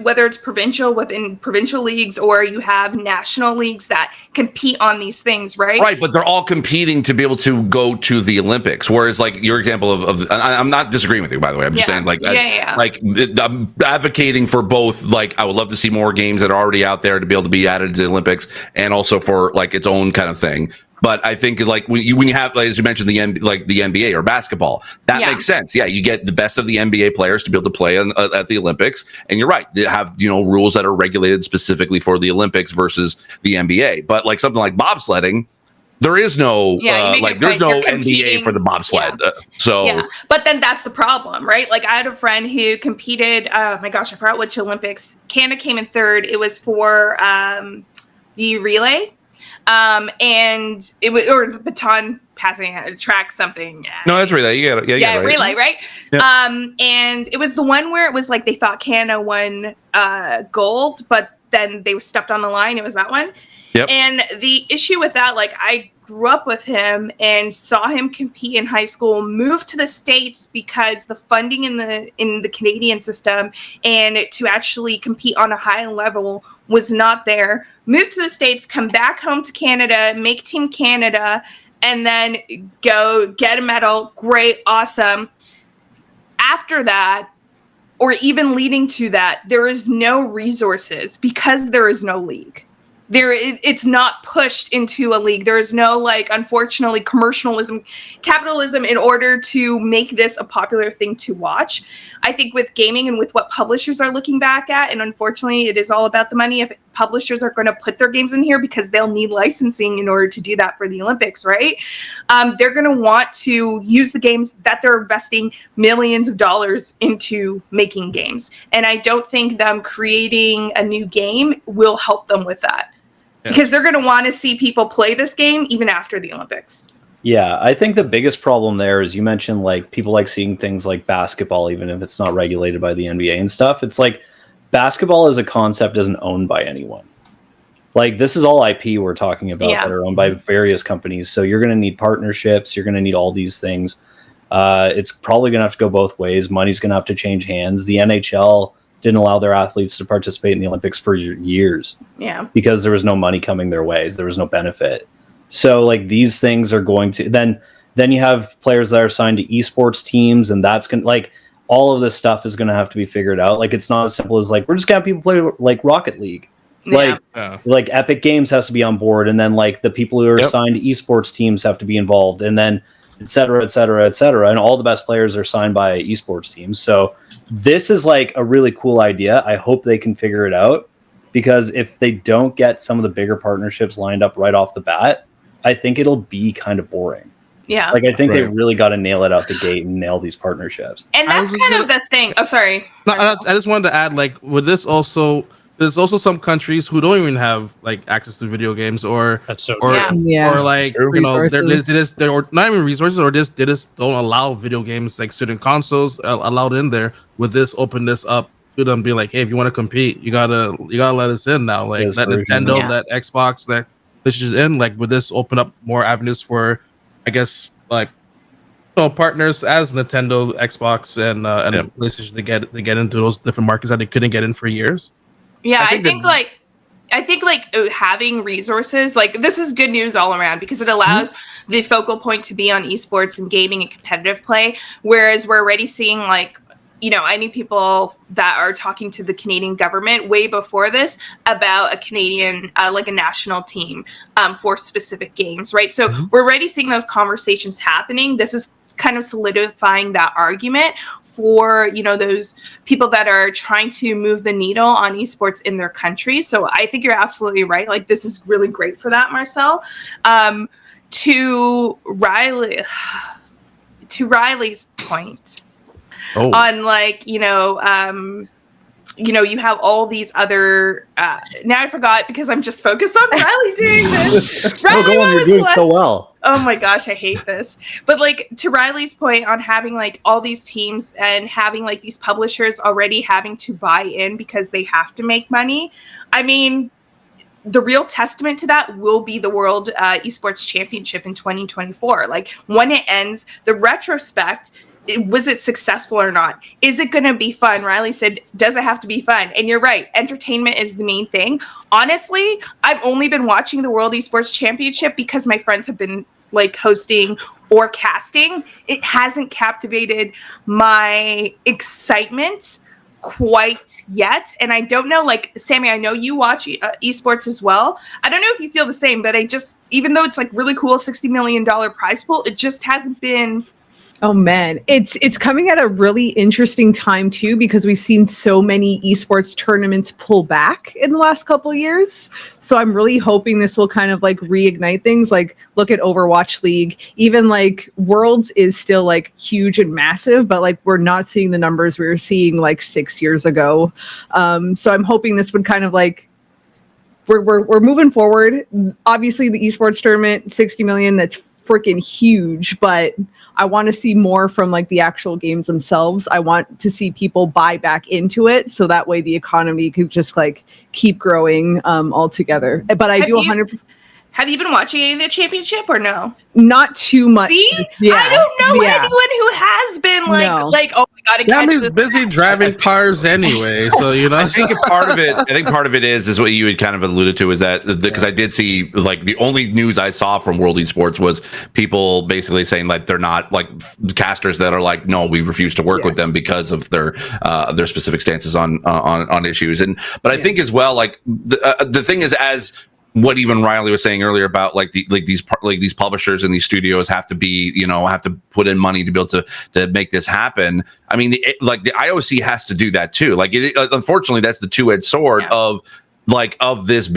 [SPEAKER 5] whether it's provincial within provincial leagues, or you have national leagues that compete on these things, right?
[SPEAKER 4] Right, but they're all competing to be able to go to the Olympics. Whereas, like your example of I'm not disagreeing with you, by the way. I'm just saying, like, I'm advocating for both. Like, I would love to see more games that are already out there to be able to be added to the Olympics, and also for like its own kind of thing. But I think like when you have, like, as you mentioned, the NBA or basketball, that makes sense. Yeah, you get the best of the NBA players to be able to play at the Olympics, and you're right. They have rules that are regulated specifically for the Olympics versus the NBA. But like something like bobsledding, there is no there's no NBA for the bobsled.
[SPEAKER 5] But then that's the problem, right? Like I had a friend who competed. Oh my gosh, I forgot which Olympics. Canada came in third. It was for the relay. And it was, or the baton passing track something.
[SPEAKER 4] No, that's relay. You got it. Yeah,
[SPEAKER 5] relay, right?
[SPEAKER 4] Yeah.
[SPEAKER 5] And it was the one where it was like they thought Canada won gold, but then they stepped on the line. It was that one.
[SPEAKER 4] Yep.
[SPEAKER 5] And the issue with that, like I grew up with him and saw him compete in high school, moved to the States because the funding in the Canadian system and to actually compete on a high level was not there. Moved to the States, come back home to Canada, make Team Canada, and then go get a medal. Great, awesome. After that, or even leading to that, there is no resources because there is no league. It's not pushed into a league. There is no, like, unfortunately, capitalism in order to make this a popular thing to watch. I think with gaming and with what publishers are looking back at, and unfortunately it is all about the money. If publishers are going to put their games in here because they'll need licensing in order to do that for the Olympics, right? They're going to want to use the games that they're investing millions of dollars into making games. And I don't think them creating a new game will help them with that. Because they're going to want to see people play this game even after the Olympics.
[SPEAKER 3] Yeah, I think the biggest problem there is you mentioned like people like seeing things like basketball, even if it's not regulated by the NBA and stuff. It's like basketball as a concept isn't owned by anyone. Like this is all IP we're talking about that are owned by various companies. So you're going to need partnerships. You're going to need all these things. It's probably going to have to go both ways. Money's going to have to change hands. The NHL didn't allow their athletes to participate in the Olympics for years.
[SPEAKER 5] Yeah.
[SPEAKER 3] Because there was no money coming their ways. There was no benefit. So like these things are going to then you have players that are signed to esports teams, and that's going to like all of this stuff is going to have to be figured out. Like it's not as simple as like we're just going to have people play like Rocket League. Like Epic Games has to be on board, and then like the people who are signed to esports teams have to be involved, and then et cetera, et cetera, et cetera. And all the best players are signed by esports teams. So this is like a really cool idea. I hope they can figure it out, because if they don't get some of the bigger partnerships lined up right off the bat, I think it'll be kind of boring.
[SPEAKER 5] Yeah.
[SPEAKER 3] Like I think they
[SPEAKER 1] Right.
[SPEAKER 3] really got to nail it out the gate and nail these partnerships.
[SPEAKER 5] And
[SPEAKER 1] I
[SPEAKER 5] that's
[SPEAKER 1] was just
[SPEAKER 5] kind of the thing. Oh, sorry.
[SPEAKER 1] No, I just wanted to add, like, with this also, there's also some countries who don't even have like access to video games, or
[SPEAKER 2] That's so
[SPEAKER 1] or
[SPEAKER 5] Yeah.
[SPEAKER 6] Yeah.
[SPEAKER 1] or like
[SPEAKER 4] True.
[SPEAKER 1] you know, they're
[SPEAKER 6] Resources.
[SPEAKER 1] or not even resources, or they just don't allow video games, like certain consoles allowed in there. With this, open this up to them, be like, hey, if you want to compete, you gotta let us in now. Like
[SPEAKER 3] This
[SPEAKER 1] let
[SPEAKER 3] version.
[SPEAKER 1] Nintendo,
[SPEAKER 5] Yeah.
[SPEAKER 1] let Xbox, that this is in. Like with this, open up more avenues for, I guess, like, partners as Nintendo, Xbox, and
[SPEAKER 4] Yep.
[SPEAKER 1] PlayStation to get into those different markets that they couldn't get in for years.
[SPEAKER 5] Yeah,
[SPEAKER 1] I
[SPEAKER 5] I
[SPEAKER 1] think
[SPEAKER 5] think
[SPEAKER 1] that-
[SPEAKER 5] like having resources, like, this is good news all around because it allows the focal point to be on esports and gaming and competitive play, whereas we're already seeing, like, I need people that are talking to the Canadian government way before this about a Canadian, like a national team for specific games, right? So we're already seeing those conversations happening. This is kind of solidifying that argument for, those people that are trying to move the needle on esports in their country. So I think you're absolutely right. Like, this is really great for that, Marcel. To Riley's point, on, like, you have all these other now I forgot because I'm just focused on Riley doing this.
[SPEAKER 3] No,
[SPEAKER 5] Riley,
[SPEAKER 3] go on.
[SPEAKER 5] what
[SPEAKER 3] You're
[SPEAKER 5] was
[SPEAKER 3] doing
[SPEAKER 5] the
[SPEAKER 3] so
[SPEAKER 5] last-
[SPEAKER 3] well.
[SPEAKER 5] Oh my gosh, I hate this. But, like, to Riley's point on having, like, all these teams and having, like, these publishers already having to buy in because they have to make money. I mean, the real testament to that will be the World Esports Championship in 2024. Like, when it ends, the retrospect, was it successful or not? Is it going to be fun? Riley said, does it have to be fun? And you're right. Entertainment is the main thing. Honestly, I've only been watching the World Esports Championship because my friends have been, like, hosting or casting. It hasn't captivated my excitement quite yet. And I don't know, like, Sammy, I know you watch esports as well. I don't know if you feel the same, but even though it's, like, really cool, $60 million prize pool, it just hasn't been.
[SPEAKER 6] Oh man, it's coming at a really interesting time too, because we've seen so many esports tournaments pull back in the last couple of years. So I'm really hoping this will kind of, like, reignite things. Like, look at Overwatch League. Even, like, Worlds is still, like, huge and massive, but, like, we're not seeing the numbers we were seeing, like, 6 years ago. So I'm hoping this would kind of, like, we're moving forward. Obviously, the esports tournament, 60 million, that's freaking huge, but I want to see more from, like, the actual games themselves. I want to see people buy back into it, so that way the economy could just, like, keep growing altogether. But I do 100%.
[SPEAKER 5] Have you been watching any of the championship or no?
[SPEAKER 6] Not too much.
[SPEAKER 5] See?
[SPEAKER 6] Yeah.
[SPEAKER 5] I don't know
[SPEAKER 6] Yeah.
[SPEAKER 5] anyone who has been, like,
[SPEAKER 6] No.
[SPEAKER 5] oh my god, I catch
[SPEAKER 1] Sammy's
[SPEAKER 5] this.
[SPEAKER 1] busy driving cars anyway, so
[SPEAKER 4] I think part of it is what you had kind of alluded to, is that because I did see, like, the only news I saw from World Esports was people basically saying, like, they're not, like, casters that are like, no, we refuse to work with them because of their specific stances on issues. But I think as well, like, the thing is, as what even Riley was saying earlier about, like, these publishers and these studios have to put in money to be able to make this happen. I mean, the IOC has to do that too. Like, unfortunately, that's the two-edged sword of this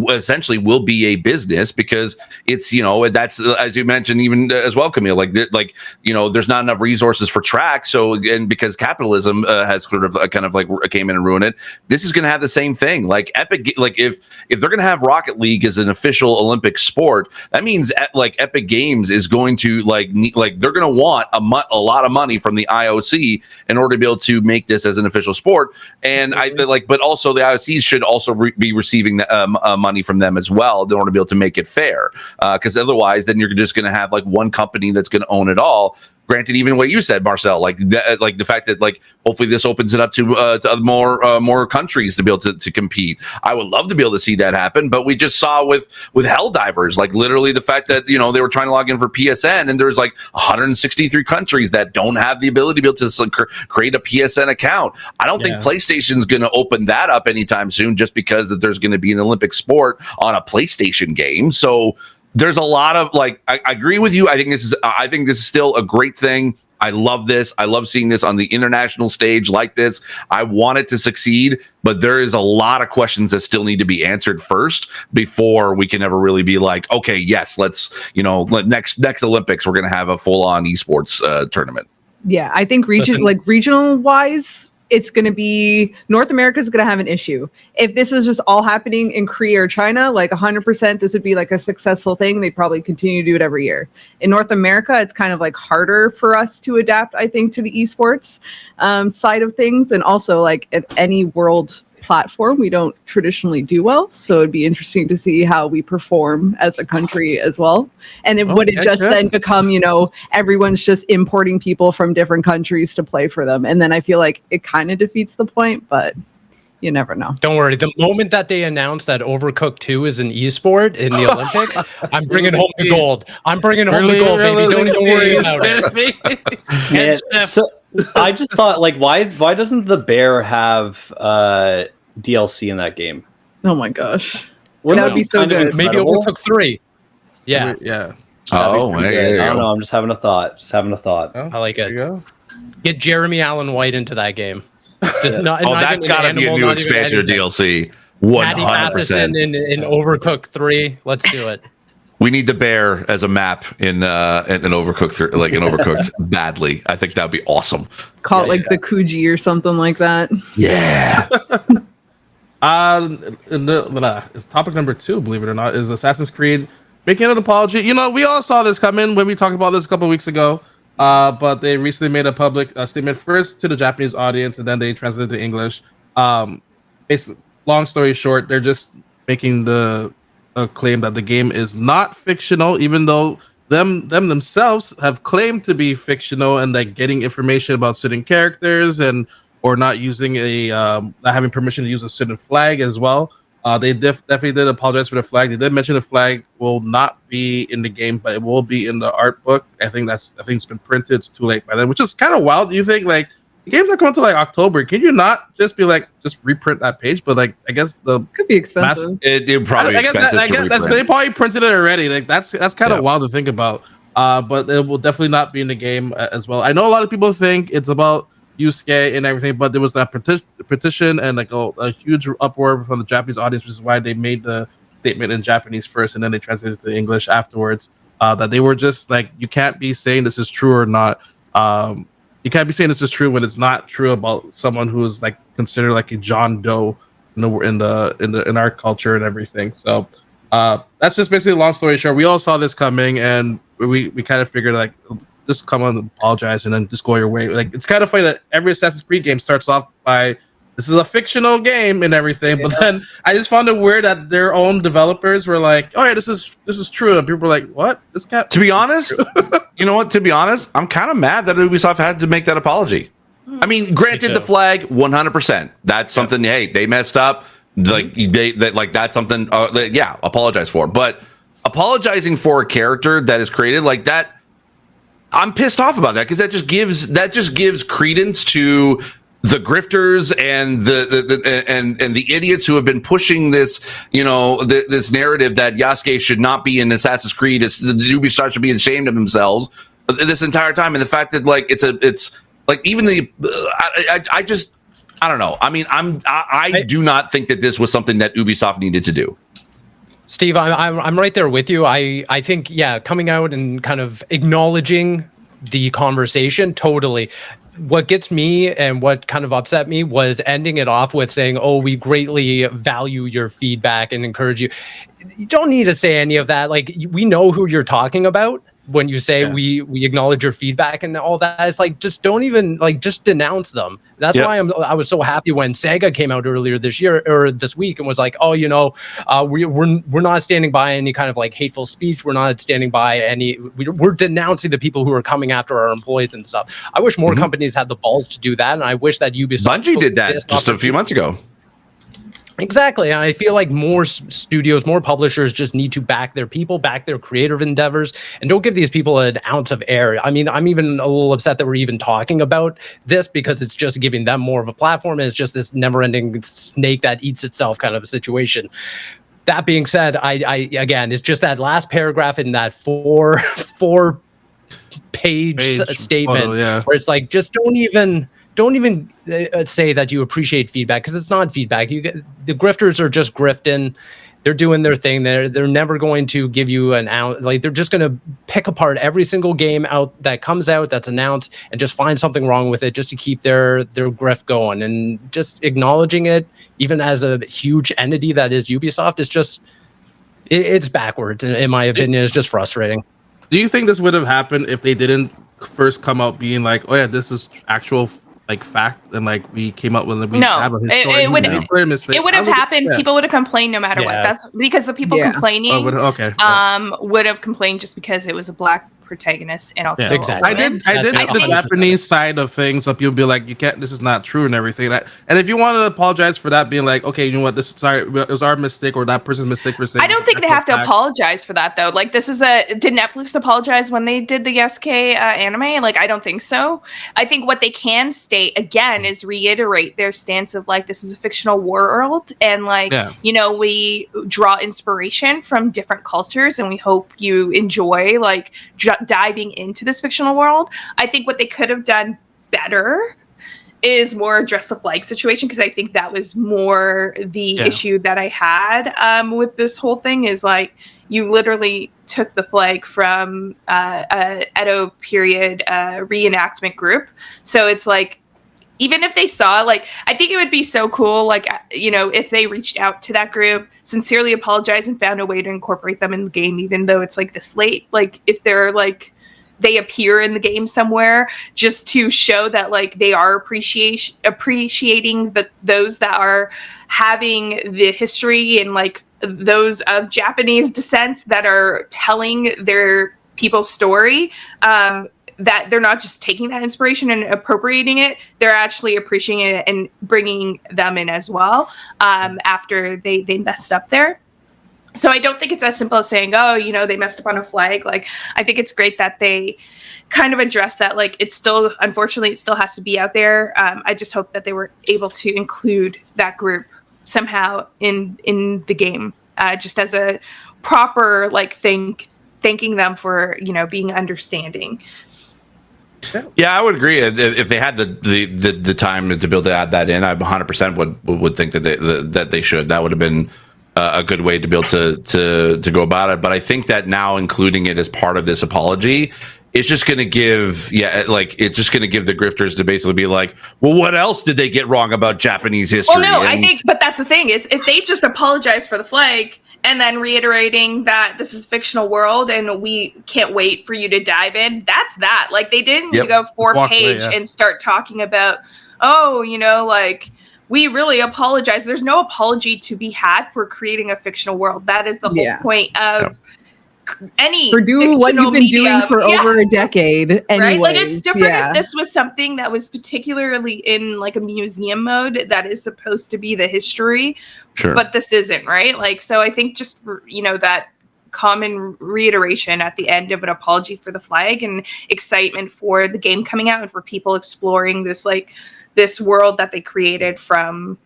[SPEAKER 4] essentially will be a business, because it's, that's, as you mentioned, even as well, Camille, there's not enough resources for track. So, and because capitalism has sort of kind of like came in and ruined it, this is going to have the same thing. Like Epic, like if they're going to have Rocket League as an official Olympic sport, that means like Epic Games is going to they're going to want a lot of money from the IOC in order to be able to make this as an official sport. And but also the IOC should also be receiving money from them as well in order to be able to make it fair, because otherwise then you're just going to have, like, one company that's going to own it all. Granted, even what you said, Marcel, like the fact that, like, hopefully this opens it up to more countries to be able to compete. I would love to be able to see that happen, but we just saw with Helldivers, like, literally the fact that, they were trying to log in for PSN, and there's, like, 163 countries that don't have the ability to be able to create a PSN account. I don't think PlayStation's going to open that up anytime soon, just because that there's going to be an Olympic sport on a PlayStation game. So there's a lot of, like, I agree with you. I think this is still a great thing. I love this. I love seeing this on the international stage like this. I want it to succeed, but there is a lot of questions that still need to be answered first before we can ever really be like, okay, yes, let's, next Olympics, we're going to have a full on esports tournament.
[SPEAKER 6] Yeah, I think regional wise, it's going to be North America is going to have an issue. If this was just all happening in Korea or China, like 100%, this would be like a successful thing. They'd probably continue to do it every year. In North America, it's kind of like harder for us to adapt, I think, to the esports side of things. And also, like at any world platform, we don't traditionally do well. So it'd be interesting to see how we perform as a country as well. And then would it just then become, everyone's just importing people from different countries to play for them? And then I feel like it kind of defeats the point, but you never know.
[SPEAKER 2] Don't worry. The moment that they announce that Overcooked 2 is an esport in the Olympics, I'm bringing home the gold. I'm bringing home the gold, baby. Don't even worry about it.
[SPEAKER 3] Yeah, so I just thought, like, why doesn't the bear have DLC in that game?
[SPEAKER 6] Oh my gosh.
[SPEAKER 3] Wouldn't
[SPEAKER 6] that would be so good.
[SPEAKER 2] Maybe Overcooked 3. Yeah.
[SPEAKER 1] Yeah.
[SPEAKER 4] Oh, hey,
[SPEAKER 3] I don't know. I'm just having a thought.
[SPEAKER 1] Oh,
[SPEAKER 2] I like it.
[SPEAKER 1] there you go.
[SPEAKER 2] Get Jeremy Allen White into that game. Just
[SPEAKER 4] That's got to be a new expansion or DLC. 100%.
[SPEAKER 2] Matheson in Overcooked 3. Let's do it.
[SPEAKER 4] We need the bear as a map in Overcooked, like in Overcooked badly. I think that'd be awesome.
[SPEAKER 6] Call it the Kuji or something like that.
[SPEAKER 4] Yeah.
[SPEAKER 1] It's topic number 2, believe it or not, is Assassin's Creed making an apology. We all saw this coming when we talked about this a couple weeks ago. But they recently made a public statement first to the Japanese audience, and then they translated to English. Basically, long story short, they're just making the claim that the game is not fictional, even though themselves have claimed to be fictional, and like getting information about certain characters or not using not having permission to use a certain flag as well. They definitely did apologize for the flag. They did mention the flag will not be in the game, but it will be in the art book. I think it's been printed. It's too late by then, which is kind of wild. Do you think like the game's not coming to like October? Can you not just be like just reprint that page? But like I guess
[SPEAKER 6] could be expensive.
[SPEAKER 4] It probably.
[SPEAKER 1] I guess they probably printed it already. Like that's kind of wild to think about. But it will definitely not be in the game as well. I know a lot of people think it's about Yusuke and everything, but there was that petition and like a huge uproar from the Japanese audience, which is why they made the statement in Japanese first and then they translated it to English afterwards. That they were just like, you can't be saying this is true or not. You can't be saying this is true when it's not true about someone who is like considered like a John Doe in our culture and everything. So that's just basically a long story short. We all saw this coming, and we kind of figured like, just come on and apologize and then just go your way. Like it's kind of funny that every Assassin's Creed game starts off by this is a fictional game and everything, but then I just found it weird that their own developers were like, "Oh yeah, this is true," and people were like, "What? This can't."
[SPEAKER 4] To be honest, you know what? To be honest, I'm kind of mad that Ubisoft had to make that apology. I mean, granted, the flag 100%. That's something. Hey, they messed up. Like that's something. Apologize for. But apologizing for a character that is created like that. I'm pissed off about that because that just gives credence to the grifters and the idiots who have been pushing this, this narrative that Yasuke should not be in Assassin's Creed. The Ubisoft should be ashamed of themselves this entire time, and the fact that like it's like even the I don't know. I mean, I do not think that this was something that Ubisoft needed to do.
[SPEAKER 2] Steve, I'm right there with you. I think, coming out and kind of acknowledging the conversation, totally. What gets me and what kind of upset me was ending it off with saying, "Oh, we greatly value your feedback and encourage you." You don't need to say any of that. Like, we know who you're talking about when you say we acknowledge your feedback and all that. It's like, just don't even just denounce them. That's why I was so happy when Sega came out earlier this year or this week and was like, "Oh, we're not standing by any kind of like hateful speech. We're not standing by any. We're denouncing the people who are coming after our employees and stuff." I wish more companies had the balls to do that, and I wish that Ubisoft
[SPEAKER 4] Bungie did that just a few months ago.
[SPEAKER 2] Exactly. And I feel like more studios, more publishers just need to back their people, back their creative endeavors, and don't give these people an ounce of air. I mean, I'm even a little upset that we're even talking about this because it's just giving them more of a platform. And it's just this never-ending snake that eats itself kind of a situation. That being said, I again, it's just that last paragraph in that four page statement
[SPEAKER 1] photo,
[SPEAKER 2] where it's like, just don't even say that you appreciate feedback, because it's not feedback. The grifters are just grifting. They're doing their thing. They're never going to give you an out. Like, they're just going to pick apart every single game out that comes out that's announced and just find something wrong with it just to keep their grift going. And just acknowledging it, even as a huge entity that is Ubisoft, is just it's backwards. In my opinion, it's just frustrating.
[SPEAKER 1] Do you think this would have happened if they didn't first come out being like, "Oh yeah, this is actual like fact," and like we came up with have a historic
[SPEAKER 5] it would have happened. Yeah. People would have complained no matter what. That's because the people complaining would have complained just because it was a black protagonist and also
[SPEAKER 2] exactly.
[SPEAKER 1] I did see the Japanese side of things. Some people be like, "You can't. This is not true," and everything. And if you want to apologize for that, being like, "Okay, you know what? It was our mistake or that person's mistake for saying."
[SPEAKER 5] I don't think they have to apologize for that though. Like, this is did Netflix apologize when they did the SK anime? Like, I don't think so. I think what they can state again is reiterate their stance of like, this is a fictional world, and like, we draw inspiration from different cultures, and we hope you enjoy like diving into this fictional world. I think what they could have done better is more address the flag situation, because I think that was more the issue that I had with this whole thing, is like, you literally took the flag from Edo period reenactment group. So it's like, even if they saw, like, I think it would be so cool, like, if they reached out to that group, sincerely apologized, and found a way to incorporate them in the game, even though it's like this late, like, if they're like, they appear in the game somewhere, just to show that like they are appreciating those that are having the history and like those of Japanese descent that are telling their people's story, that they're not just taking that inspiration and appropriating it, they're actually appreciating it and bringing them in as well, after they messed up there. So I don't think it's as simple as saying, oh, they messed up on a flag. Like, I think it's great that they kind of address that. Like, unfortunately, it still has to be out there. I just hope that they were able to include that group somehow in the game, just as a proper, like, thanking them for, being understanding.
[SPEAKER 4] Yeah, I would agree. If they had the time to be able to add that in, I 100% would think that they should. That would have been a good way to be able to go about it. But I think that now including it as part of this apology, it's just going to give, it's just going to give the grifters to basically be like, well, what else did they get wrong about Japanese history?
[SPEAKER 5] Well, no, I think, but that's the thing. If they just apologize for the flag and then reiterating that this is a fictional world and we can't wait for you to dive in, that's that. Like, they didn't go 4-page and start talking about, like, we really apologize. There's no apology to be had for creating a fictional world. That is the whole point of any
[SPEAKER 6] for doing what you've been doing for over a decade. Anyways,
[SPEAKER 5] right? Like, it's different if this was something that was particularly in like a museum mode that is supposed to be the history, but this isn't, right? Like, so I think just that common reiteration at the end of an apology for the flag and excitement for the game coming out and for people exploring this world that they created from,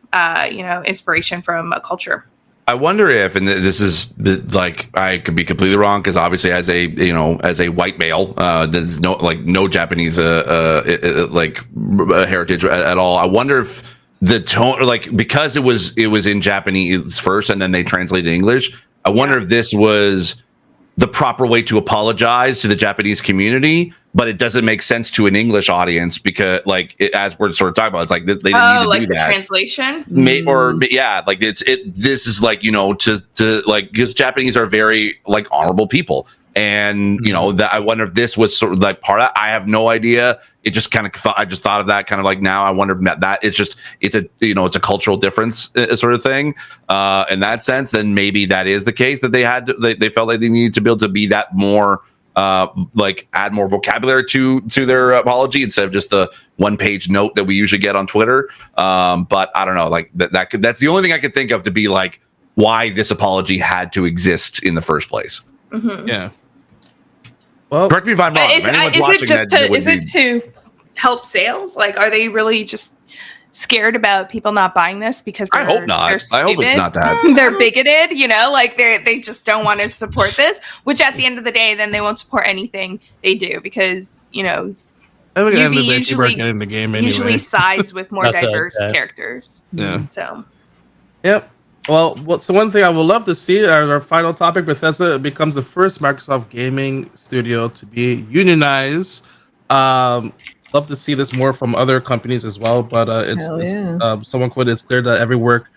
[SPEAKER 5] inspiration from a culture.
[SPEAKER 4] I wonder if, and this is like, I could be completely wrong, because obviously as a white male, there's no Japanese heritage at all. I wonder if the tone, like, because it was in Japanese first and then they translated English. I wonder if this was the proper way to apologize to the Japanese community, but it doesn't make sense to an English audience, because as we're sort of talking about, it's like they didn't need to do that.
[SPEAKER 5] The translation,
[SPEAKER 4] this is like, to like, because Japanese are very like honorable people, and that I wonder if this was sort of like part of. I have no idea. It just kind of I just thought of that kind of like now. I wonder if that it's a cultural difference sort of thing in that sense. Then maybe that is the case, that they felt like they needed to be able to be that more. Add more vocabulary to their apology instead of just the 1-page note that we usually get on Twitter. But I don't know, like that's the only thing I could think of to be like why this apology had to exist in the first place.
[SPEAKER 5] Mm-hmm.
[SPEAKER 1] Yeah. Well,
[SPEAKER 4] correct me if I'm wrong.
[SPEAKER 5] Is it to help sales? Like, are they really just scared about people not buying this because
[SPEAKER 4] I hope not. I hope it's not that.
[SPEAKER 5] They're bigoted, like they just don't want to support this, which at the end of the day, then they won't support anything they do because,
[SPEAKER 1] I think at the end of the day, people are getting the game anyway.
[SPEAKER 5] usually sides with more diverse characters.
[SPEAKER 1] Yeah.
[SPEAKER 5] So.
[SPEAKER 1] Yep. Well, so one thing I would love to see, our final topic, Bethesda becomes the first Microsoft gaming studio to be unionized. Love to see this more from other companies as well, but it's someone quoted, it's clear that every worker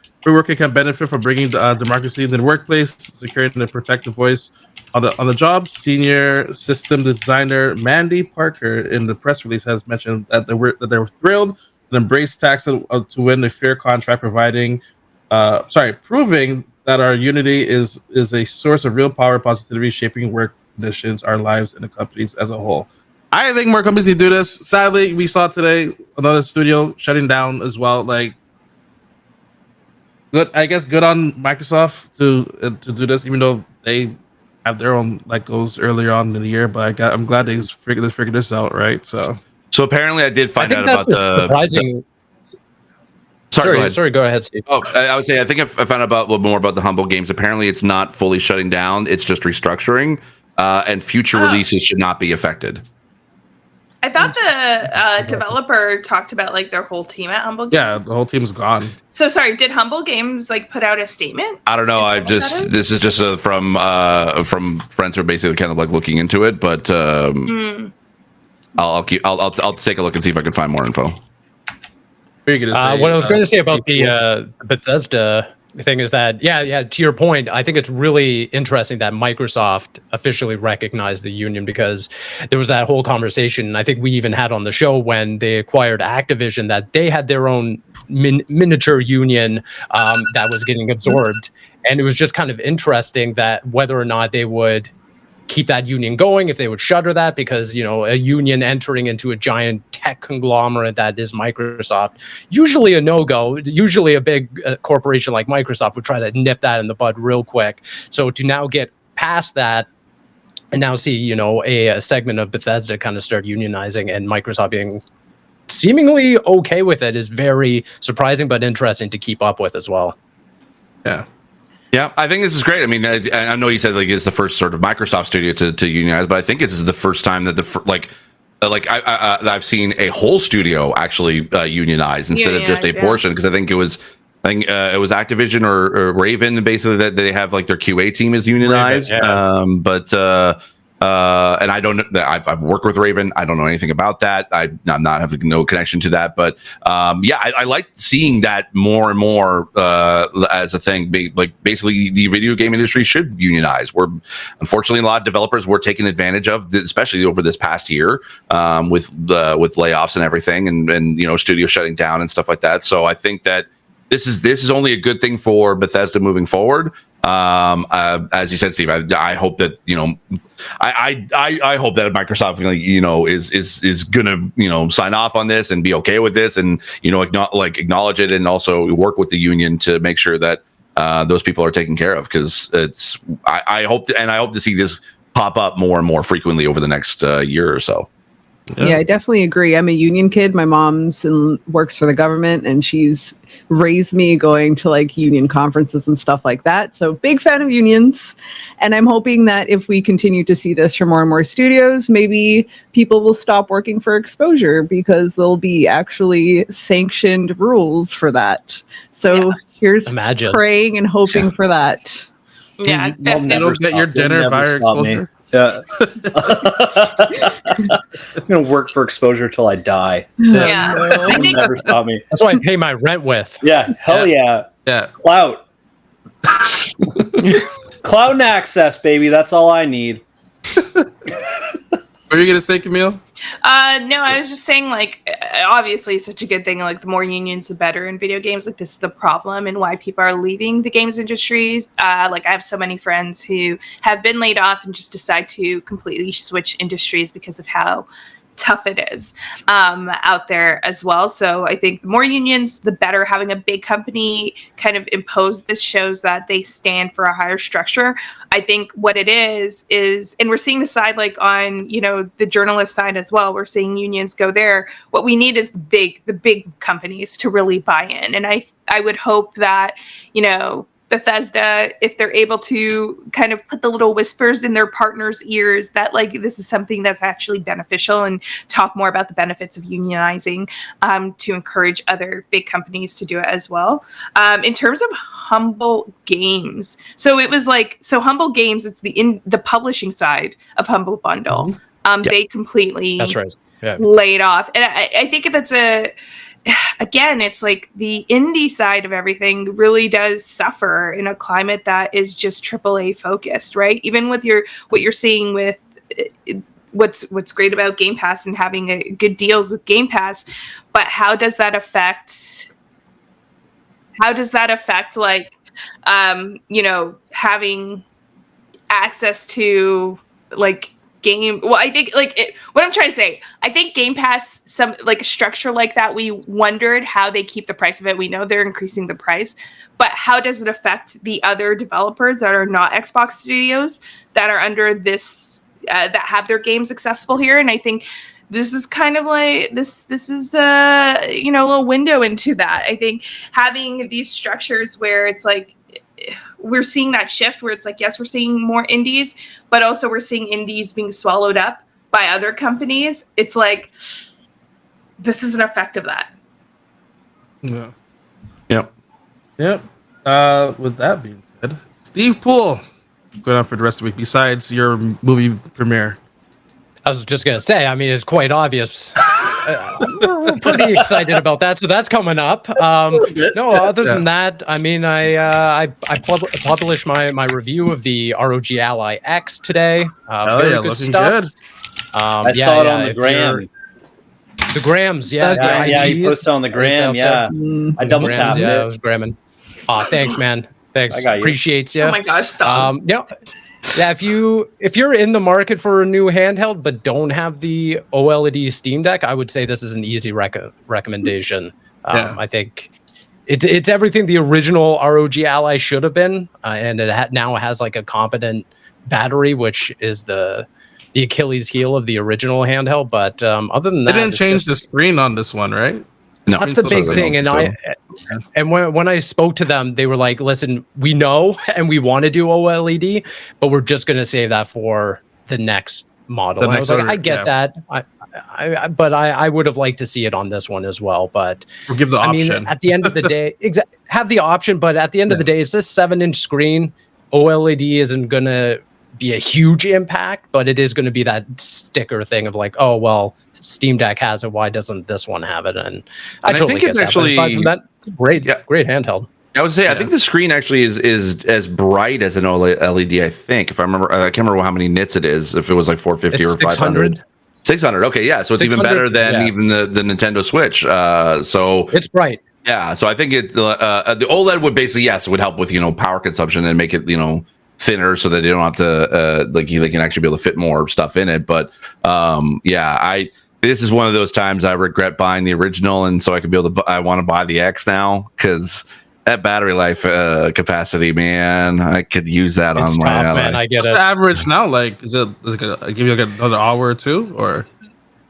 [SPEAKER 1] can benefit from bringing democracy into the workplace, securing and protective voice on the job. Senior system designer Mandy Parker in the press release has mentioned that they were thrilled and embraced tax to win a fair contract, proving that our unity is a source of real power, positivity, shaping work conditions, our lives, and the companies as a whole. I think more companies need to do this. Sadly, we saw today another studio shutting down as well. Like, good, I guess, good on Microsoft to do this, even though they have their own goals earlier on in the year. But I'm glad they figured this out, right? So
[SPEAKER 4] apparently, I did find out about the
[SPEAKER 2] surprising. Sorry, go ahead, Steve.
[SPEAKER 4] Oh, I would say I think I found out a little more about the Humble Games. Apparently, it's not fully shutting down; it's just restructuring, and future releases should not be affected.
[SPEAKER 5] I thought the developer talked about their whole team at Humble Games.
[SPEAKER 1] Yeah, the whole team's gone.
[SPEAKER 5] So sorry, did Humble Games put out a statement?
[SPEAKER 4] I don't know. This is just from friends who are basically kind of looking into it, but I'll take a look and see if I can find more info.
[SPEAKER 2] What I was going to say about the Bethesda thing is that, to your point, I think it's really interesting that Microsoft officially recognized the union, because there was that whole conversation, I think we even had on the show when they acquired Activision, that they had their own miniature union that was getting absorbed. And it was just kind of interesting that whether or not they would keep that union going, if they would shutter that, because a union entering into a giant tech conglomerate that is Microsoft, usually a no-go. Usually a big corporation like Microsoft would try to nip that in the bud real quick. So to now get past that and now see a segment of Bethesda kind of start unionizing and Microsoft being seemingly okay with it is very surprising, but interesting to keep up with as well.
[SPEAKER 4] Yeah, I think this is great. I mean, I know you said it's the first sort of Microsoft studio to unionize, but I think this is the first time that I've seen a whole studio actually unionize instead of just a portion, because I think it was Activision or Raven basically that they have their QA team is unionized. Raven, and I don't know. I've worked with Raven. I don't know anything about that. I'm not having no connection to that. But I like seeing that more and more as a thing. Basically, the video game industry should unionize. Unfortunately, a lot of developers were taken advantage of, especially over this past year with layoffs and everything, and studios shutting down and stuff like that. So I think that this is only a good thing for Bethesda moving forward. As you said, Steve, I hope that I hope that Microsoft is gonna sign off on this and be okay with this, and acknowledge it, and also work with the union to make sure that those people are taken care of, because I hope to see this pop up more and more frequently over the next year or so.
[SPEAKER 6] Yeah, I definitely agree. I'm a union kid. My mom's works for the government, and she's raised me going to union conferences and stuff like that. So big fan of unions. And I'm hoping that if we continue to see this from more and more studios, maybe people will stop working for exposure, because there'll be actually sanctioned rules for that. So here's praying and hoping for that.
[SPEAKER 5] Yeah, it's definitely.
[SPEAKER 1] You'll get your dinner via exposure.
[SPEAKER 3] Yeah. I'm gonna work for exposure till I die.
[SPEAKER 5] Yeah. I think
[SPEAKER 3] never stop me.
[SPEAKER 2] That's what I pay my rent with.
[SPEAKER 3] Yeah, hell yeah. Clout. Clout and access, baby. That's all I need.
[SPEAKER 1] What are you gonna say, Camille?
[SPEAKER 5] No, I was just saying, obviously it's such a good thing. The more unions, the better in video games. This is the problem and why people are leaving the games industries. I have so many friends who have been laid off and just decide to completely switch industries because of how tough it is out there as well. So I think the more unions, the better. Having a big company kind of impose this shows that they stand for a higher structure. I think what it is, and we're seeing the side like on, the journalist side as well. We're seeing unions go there. What we need is the big companies to really buy in. And I would hope that, Bethesda, if they're able to kind of put the little whispers in their partners' ears that like this is something that's actually beneficial, and talk more about the benefits of unionizing to encourage other big companies to do it as well. In terms of Humble Games, so it was like, Humble Games, it's the publishing side of Humble Bundle. They completely
[SPEAKER 2] That's right. Yeah.
[SPEAKER 5] laid off, and I think that's again, it's like the indie side of everything really does suffer in a climate that is just AAA focused, right? Even with what you're seeing with what's great about Game Pass and having good deals with Game Pass, but how does that affect like having access to like game? Well, I think what I'm trying to say, I think Game Pass, some like a structure like that, we wondered how they keep the price of it. We know they're increasing the price, but how does it affect the other developers that are not Xbox studios that are under this that have their games accessible here? And I think this is kind of like this is a little window into that. I think having these structures where it's like we're seeing that shift where it's like, yes, we're seeing more indies, but also we're seeing indies being swallowed up by other companies. It's like, this is an effect of that.
[SPEAKER 1] Yeah.
[SPEAKER 4] Yep.
[SPEAKER 1] With that being said, Steve Poole, going on for the rest of the week, besides your movie premiere.
[SPEAKER 2] I was just going to say, I mean, it's quite obvious. We're pretty excited about that. So that's coming up. No, other than that, I mean, I published my review of the ROG Ally X today. Very good stuff.
[SPEAKER 1] Good.
[SPEAKER 3] I saw it on the gram.
[SPEAKER 2] The grams, yeah.
[SPEAKER 3] Yeah, you posted on the gram, yeah. I double tapped it.
[SPEAKER 2] I was gramming. Aw, thanks, man. Thanks.
[SPEAKER 3] I got you.
[SPEAKER 2] Appreciate you.
[SPEAKER 5] Oh my gosh, stop.
[SPEAKER 2] Yeah, if you're in the market for a new handheld but don't have the OLED Steam Deck, I would say this is an easy recommendation. I think it's everything the original ROG Ally should have been, and it now has like a competent battery, which is the Achilles heel of the original handheld. But other than that,
[SPEAKER 1] they didn't change the screen on this one, right?
[SPEAKER 4] No,
[SPEAKER 2] that's the big thing. And when I spoke to them, they were like, "Listen, we know and we want to do OLED, but we're just going to save that for the next model." I was like, "I get that, but I would have liked to see it on this one as well." But
[SPEAKER 1] we'll give the option.
[SPEAKER 2] I mean, at the end of the day, have the option. But at the end of the day, it's this 7-inch screen. OLED isn't going to be a huge impact, but it is going to be that sticker thing of like, oh well, Steam Deck has it, why doesn't this one have it? And I totally
[SPEAKER 4] think it's
[SPEAKER 2] get
[SPEAKER 4] actually
[SPEAKER 2] that. Aside from that, great handheld.
[SPEAKER 4] I would say I think the screen actually is as bright as an OLED. I think, if I remember, I can't remember how many nits it is. If it was like 450 or 500. 600. Okay, yeah. So it's even better than even the Nintendo Switch. So
[SPEAKER 2] it's bright.
[SPEAKER 4] Yeah. So I think the OLED would basically it would help with power consumption and make it thinner so that they don't have to they can actually be able to fit more stuff in it. But this is one of those times I regret buying the original, and so I could be able to. I want to buy the X now because that battery life capacity, man, I could use that on my Ally.
[SPEAKER 2] Man, I get
[SPEAKER 1] What's
[SPEAKER 2] it.
[SPEAKER 1] the average now? Like, is it give you like another hour or two, or?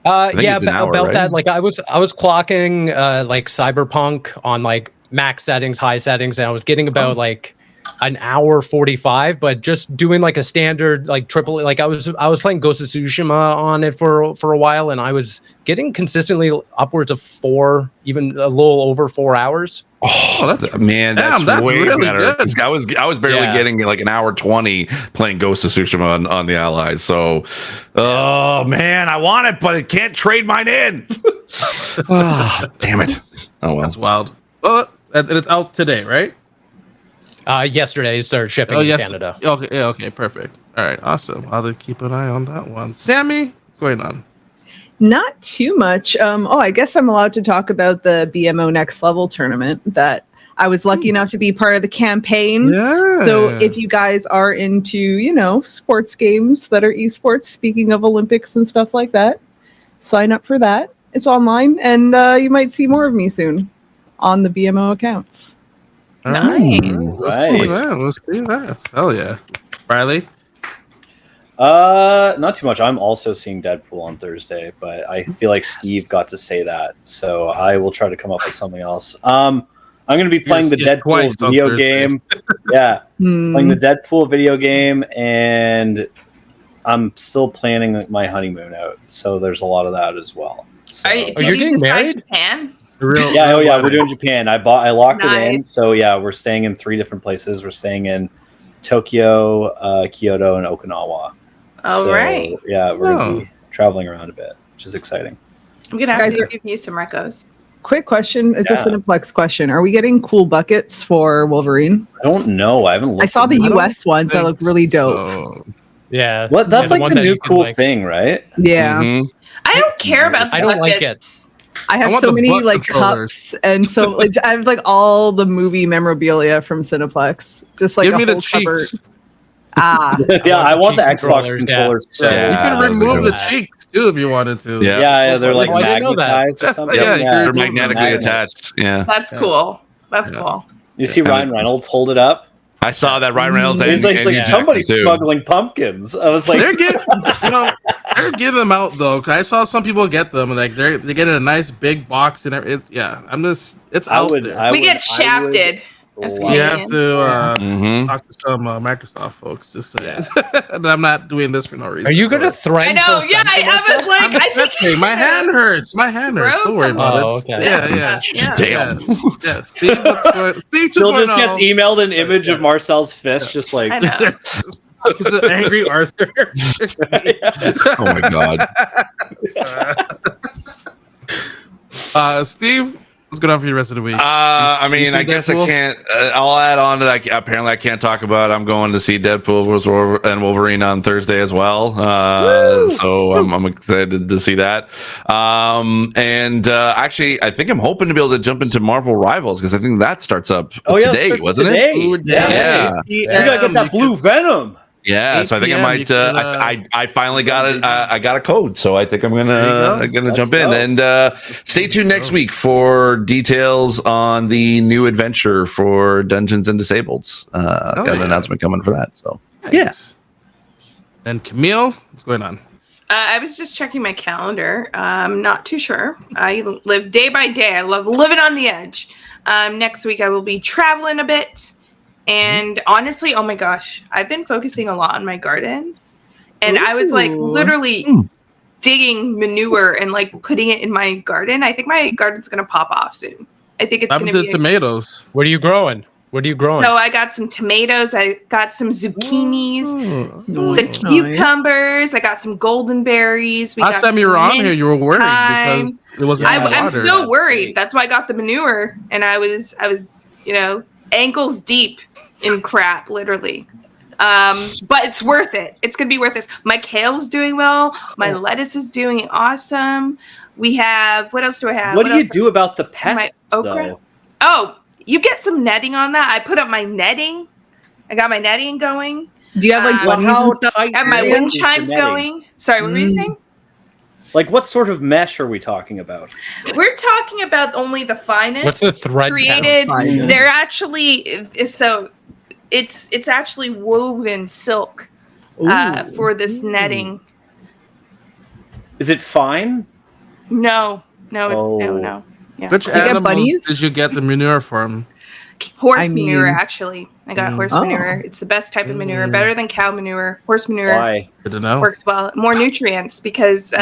[SPEAKER 2] About
[SPEAKER 4] right?
[SPEAKER 2] that. Like I was clocking like Cyberpunk on like max settings, high settings, and I was getting about like an hour 45, but just doing like a standard like triple, like I was playing Ghost of Tsushima on it for a while, and I was getting consistently upwards of 4, even a little over 4 hours.
[SPEAKER 4] Oh, that's way
[SPEAKER 1] really
[SPEAKER 4] better.
[SPEAKER 1] Good.
[SPEAKER 4] I was barely getting like an hour 20 playing Ghost of Tsushima on the Allies. So, oh man, I want it, but it can't trade mine in. Damn it! Oh well,
[SPEAKER 1] that's wild. Well, and it's out today, right?
[SPEAKER 2] Yesterday started shipping in Canada.
[SPEAKER 1] Okay, perfect. All right, awesome. I'll just keep an eye on that one. Sammy, what's going on?
[SPEAKER 6] Not too much. I guess I'm allowed to talk about the BMO Next Level tournament that I was lucky enough to be part of the campaign.
[SPEAKER 1] Yeah.
[SPEAKER 6] So if you guys are into, sports games that are esports, speaking of Olympics and stuff like that, sign up for that. It's online, and you might see more of me soon on the BMO accounts.
[SPEAKER 1] All
[SPEAKER 5] Nice.
[SPEAKER 1] Let's do that. Let's do that. Hell yeah. Riley?
[SPEAKER 3] Not too much. I'm also seeing Deadpool on Thursday, but I feel like Steve got to say that, so I will try to come up with something else. I'm going to be playing the Deadpool video game. Yeah, playing the Deadpool video game, and I'm still planning my honeymoon out, so there's a lot of that as well. So,
[SPEAKER 5] Are you getting married? Japan?
[SPEAKER 3] Yeah, we're doing Japan. I locked it in, so yeah, we're staying in 3 different places. We're staying in Tokyo, Kyoto, and Okinawa.
[SPEAKER 5] All right.
[SPEAKER 3] Yeah, we're going to be traveling around a bit, which is exciting.
[SPEAKER 5] I'm going to have to give you some recos.
[SPEAKER 6] Quick question. Is this a Cineplex question? Are we getting cool buckets for Wolverine?
[SPEAKER 3] I don't know. I haven't looked.
[SPEAKER 6] I saw the US ones that look really dope.
[SPEAKER 2] Yeah.
[SPEAKER 3] What? That's like the new cool thing, right?
[SPEAKER 6] Yeah.
[SPEAKER 4] Mm-hmm.
[SPEAKER 5] I don't care about the
[SPEAKER 2] I don't like
[SPEAKER 5] buckets.
[SPEAKER 6] I have so many like cups, and so like I have like all the movie memorabilia from Cineplex. Just like
[SPEAKER 1] give me
[SPEAKER 6] a whole
[SPEAKER 1] the cheeks.
[SPEAKER 3] Yeah, I want the Xbox controllers.
[SPEAKER 1] So you can remove the cheeks too if you wanted to.
[SPEAKER 3] Yeah, they're like magnetized or something.
[SPEAKER 1] Yeah,
[SPEAKER 4] they're magnetically attached. Yeah,
[SPEAKER 5] that's cool. That's cool.
[SPEAKER 3] You see Ryan Reynolds hold it up.
[SPEAKER 4] I saw that Ryan Reynolds.
[SPEAKER 3] He's like somebody's smuggling pumpkins. I was like,
[SPEAKER 1] they're giving them out though. Cause I saw some people get them, and like they're getting a nice big box and everything. It's out there.
[SPEAKER 5] We get shafted.
[SPEAKER 1] You have to talk to some Microsoft folks. Just say, and I'm not doing this for no reason.
[SPEAKER 2] Are you gonna threaten?
[SPEAKER 5] I know. Yeah, I was like, I think
[SPEAKER 1] my hand hurts. My hand hurts. Don't worry about it.
[SPEAKER 2] Okay.
[SPEAKER 1] Yeah.
[SPEAKER 4] Damn.
[SPEAKER 1] Yeah. Steve 2.0.
[SPEAKER 3] Still just gets emailed an image of Marcel's fist, just like.
[SPEAKER 5] I know.
[SPEAKER 1] He's an angry Arthur.
[SPEAKER 4] Oh my
[SPEAKER 1] god. Steve, what's going on for you the rest of the week?
[SPEAKER 4] I mean, I guess Deadpool? I can't. I'll add on to that. Apparently, I can't talk about. I'm going to see Deadpool and Wolverine on Thursday as well. So I'm excited to see that. And actually, I think I'm hoping to be able to jump into Marvel Rivals because I think that starts up today, wasn't it?
[SPEAKER 1] Yeah.
[SPEAKER 3] You gotta get that blue Venom.
[SPEAKER 4] Yeah, so I think I might. I finally got it. I got a code, so I think I'm gonna jump in and stay tuned next week for details on the new adventure for Dungeons and Disableds. Got an announcement coming for that. So
[SPEAKER 1] yes. And Camille, what's going on?
[SPEAKER 5] I was just checking my calendar. I'm not too sure. I live day by day. I love living on the edge. Next week I will be traveling a bit. And honestly, oh my gosh, I've been focusing a lot on my garden. And I was like literally digging manure and like putting it in my garden. I think my garden's going to pop off soon. I think it's going to be
[SPEAKER 1] tomatoes.
[SPEAKER 2] What are you growing?
[SPEAKER 5] So I got some tomatoes. I got some zucchinis, some cucumbers. I got some golden berries.
[SPEAKER 1] Last time you were on here, you were worried because it wasn't
[SPEAKER 5] I'm still worried. That's why I got the manure. And I was, ankles deep in crap, literally. But it's worth it. It's gonna be worth this. My kale's doing well. My lettuce is doing awesome. We have what else do I have?
[SPEAKER 3] What do you do about the pests?
[SPEAKER 5] My okra. Oh, you get some netting on that. I put up my netting. I got my netting going.
[SPEAKER 6] Do you have like
[SPEAKER 5] I have my wind chimes going? Sorry, what were you saying?
[SPEAKER 3] Like, what sort of mesh are we talking about?
[SPEAKER 5] We're talking about only the finest.
[SPEAKER 2] What's the thread
[SPEAKER 5] created? They're actually it's actually woven silk for this netting.
[SPEAKER 3] Is it fine?
[SPEAKER 5] No.
[SPEAKER 3] Oh.
[SPEAKER 5] Yeah.
[SPEAKER 1] Which animals did you get the manure from?
[SPEAKER 5] Horse manure, actually. I got horse manure. It's the best type of manure, better than cow manure. Horse manure.
[SPEAKER 3] Why?
[SPEAKER 1] Good to know.
[SPEAKER 5] Works well. More nutrients because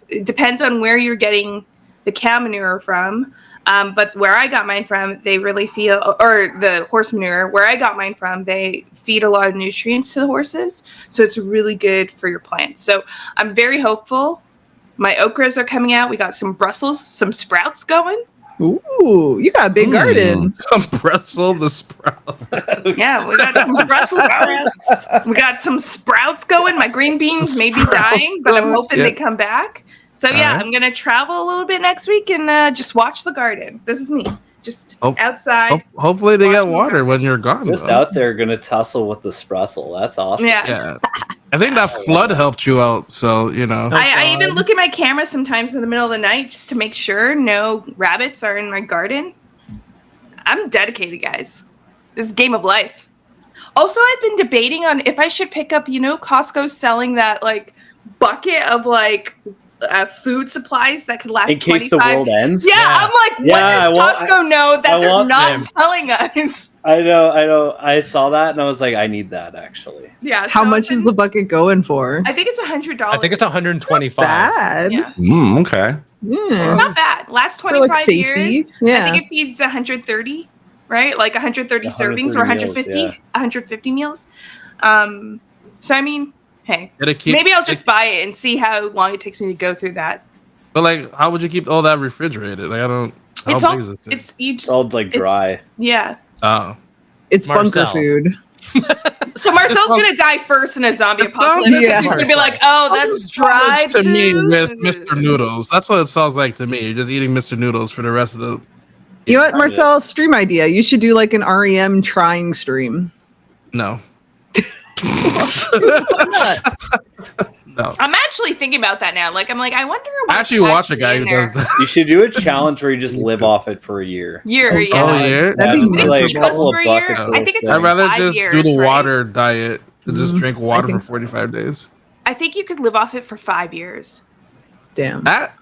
[SPEAKER 5] it depends on where you're getting the cow manure from. But where I got mine from, they really or the horse manure, where I got mine from, they feed a lot of nutrients to the horses. So it's really good for your plants. So I'm very hopeful. My okras are coming out. We got some Brussels, some sprouts going.
[SPEAKER 6] Ooh, you got a big garden.
[SPEAKER 1] Some the sprout.
[SPEAKER 5] Yeah, we got some Brussels sprouts. We got some sprouts going. My green beans may be dying, but I'm hoping they come back. So I'm gonna travel a little bit next week and just watch the garden. This is neat. Just outside.
[SPEAKER 1] Hopefully they get water when you're gone.
[SPEAKER 3] Just out there gonna tussle with the sprussel. That's awesome.
[SPEAKER 5] Yeah.
[SPEAKER 1] I think that flood helped you out. So you know.
[SPEAKER 5] I even look at my camera sometimes in the middle of the night just to make sure no rabbits are in my garden. I'm dedicated, guys. This is a game of life. Also, I've been debating on if I should pick up, Costco's selling that like bucket of like food supplies that could last
[SPEAKER 3] In case the
[SPEAKER 5] 25
[SPEAKER 3] world ends.
[SPEAKER 5] Yeah, I'm like, what does Costco know that they're not telling us?
[SPEAKER 3] I know. I saw that and I was like, I need that actually.
[SPEAKER 5] Yeah.
[SPEAKER 6] How much is the bucket going for?
[SPEAKER 5] I think it's $100.
[SPEAKER 2] I think it's 125.
[SPEAKER 6] Bad.
[SPEAKER 5] Yeah.
[SPEAKER 4] Okay.
[SPEAKER 6] Yeah.
[SPEAKER 5] It's not bad. Last
[SPEAKER 6] For, like,
[SPEAKER 5] 25
[SPEAKER 6] safety.
[SPEAKER 5] years,
[SPEAKER 6] Yeah.
[SPEAKER 5] I think it feeds 130, right? Like 130 servings or 150,
[SPEAKER 3] meals, yeah.
[SPEAKER 5] 150 meals. So I mean, hey, maybe I'll just buy it and see how long it takes me to go through that.
[SPEAKER 1] But like, how would you keep all that refrigerated? Like, I don't.
[SPEAKER 5] It's
[SPEAKER 1] how
[SPEAKER 5] all.
[SPEAKER 1] big is this
[SPEAKER 5] It's you just.
[SPEAKER 3] It's all like dry.
[SPEAKER 5] Yeah.
[SPEAKER 1] Oh.
[SPEAKER 6] It's bunker
[SPEAKER 2] Marcel.
[SPEAKER 6] food.
[SPEAKER 5] So Marcel's gonna die first in a zombie apocalypse.
[SPEAKER 6] Yeah.
[SPEAKER 5] He's gonna be like, "Oh, that's dry
[SPEAKER 1] to me
[SPEAKER 5] food."
[SPEAKER 1] with Mr. Noodles. That's what it sounds like to me. You're just eating Mr. Noodles for the rest of the.
[SPEAKER 6] You know what, Marcel? Stream idea. You should do like an REM trying stream.
[SPEAKER 1] No. No.
[SPEAKER 5] I'm actually thinking about that now. Like, I'm like, I wonder.
[SPEAKER 1] I actually watch a guy who does that.
[SPEAKER 3] You should do a challenge where you just live off it for a year.
[SPEAKER 1] Oh, yeah.
[SPEAKER 6] That'd be
[SPEAKER 3] like
[SPEAKER 6] miserable.
[SPEAKER 3] a couple of
[SPEAKER 5] For a year?
[SPEAKER 3] buckets. of
[SPEAKER 5] I think
[SPEAKER 3] those
[SPEAKER 5] it's
[SPEAKER 1] I'd
[SPEAKER 3] things.
[SPEAKER 1] rather
[SPEAKER 5] 5
[SPEAKER 1] just
[SPEAKER 5] years,
[SPEAKER 1] do the
[SPEAKER 5] right?
[SPEAKER 1] water diet and just drink water for
[SPEAKER 6] think so.
[SPEAKER 1] 45 days.
[SPEAKER 5] I think you could live off it for 5 years,
[SPEAKER 6] Damn.
[SPEAKER 1] That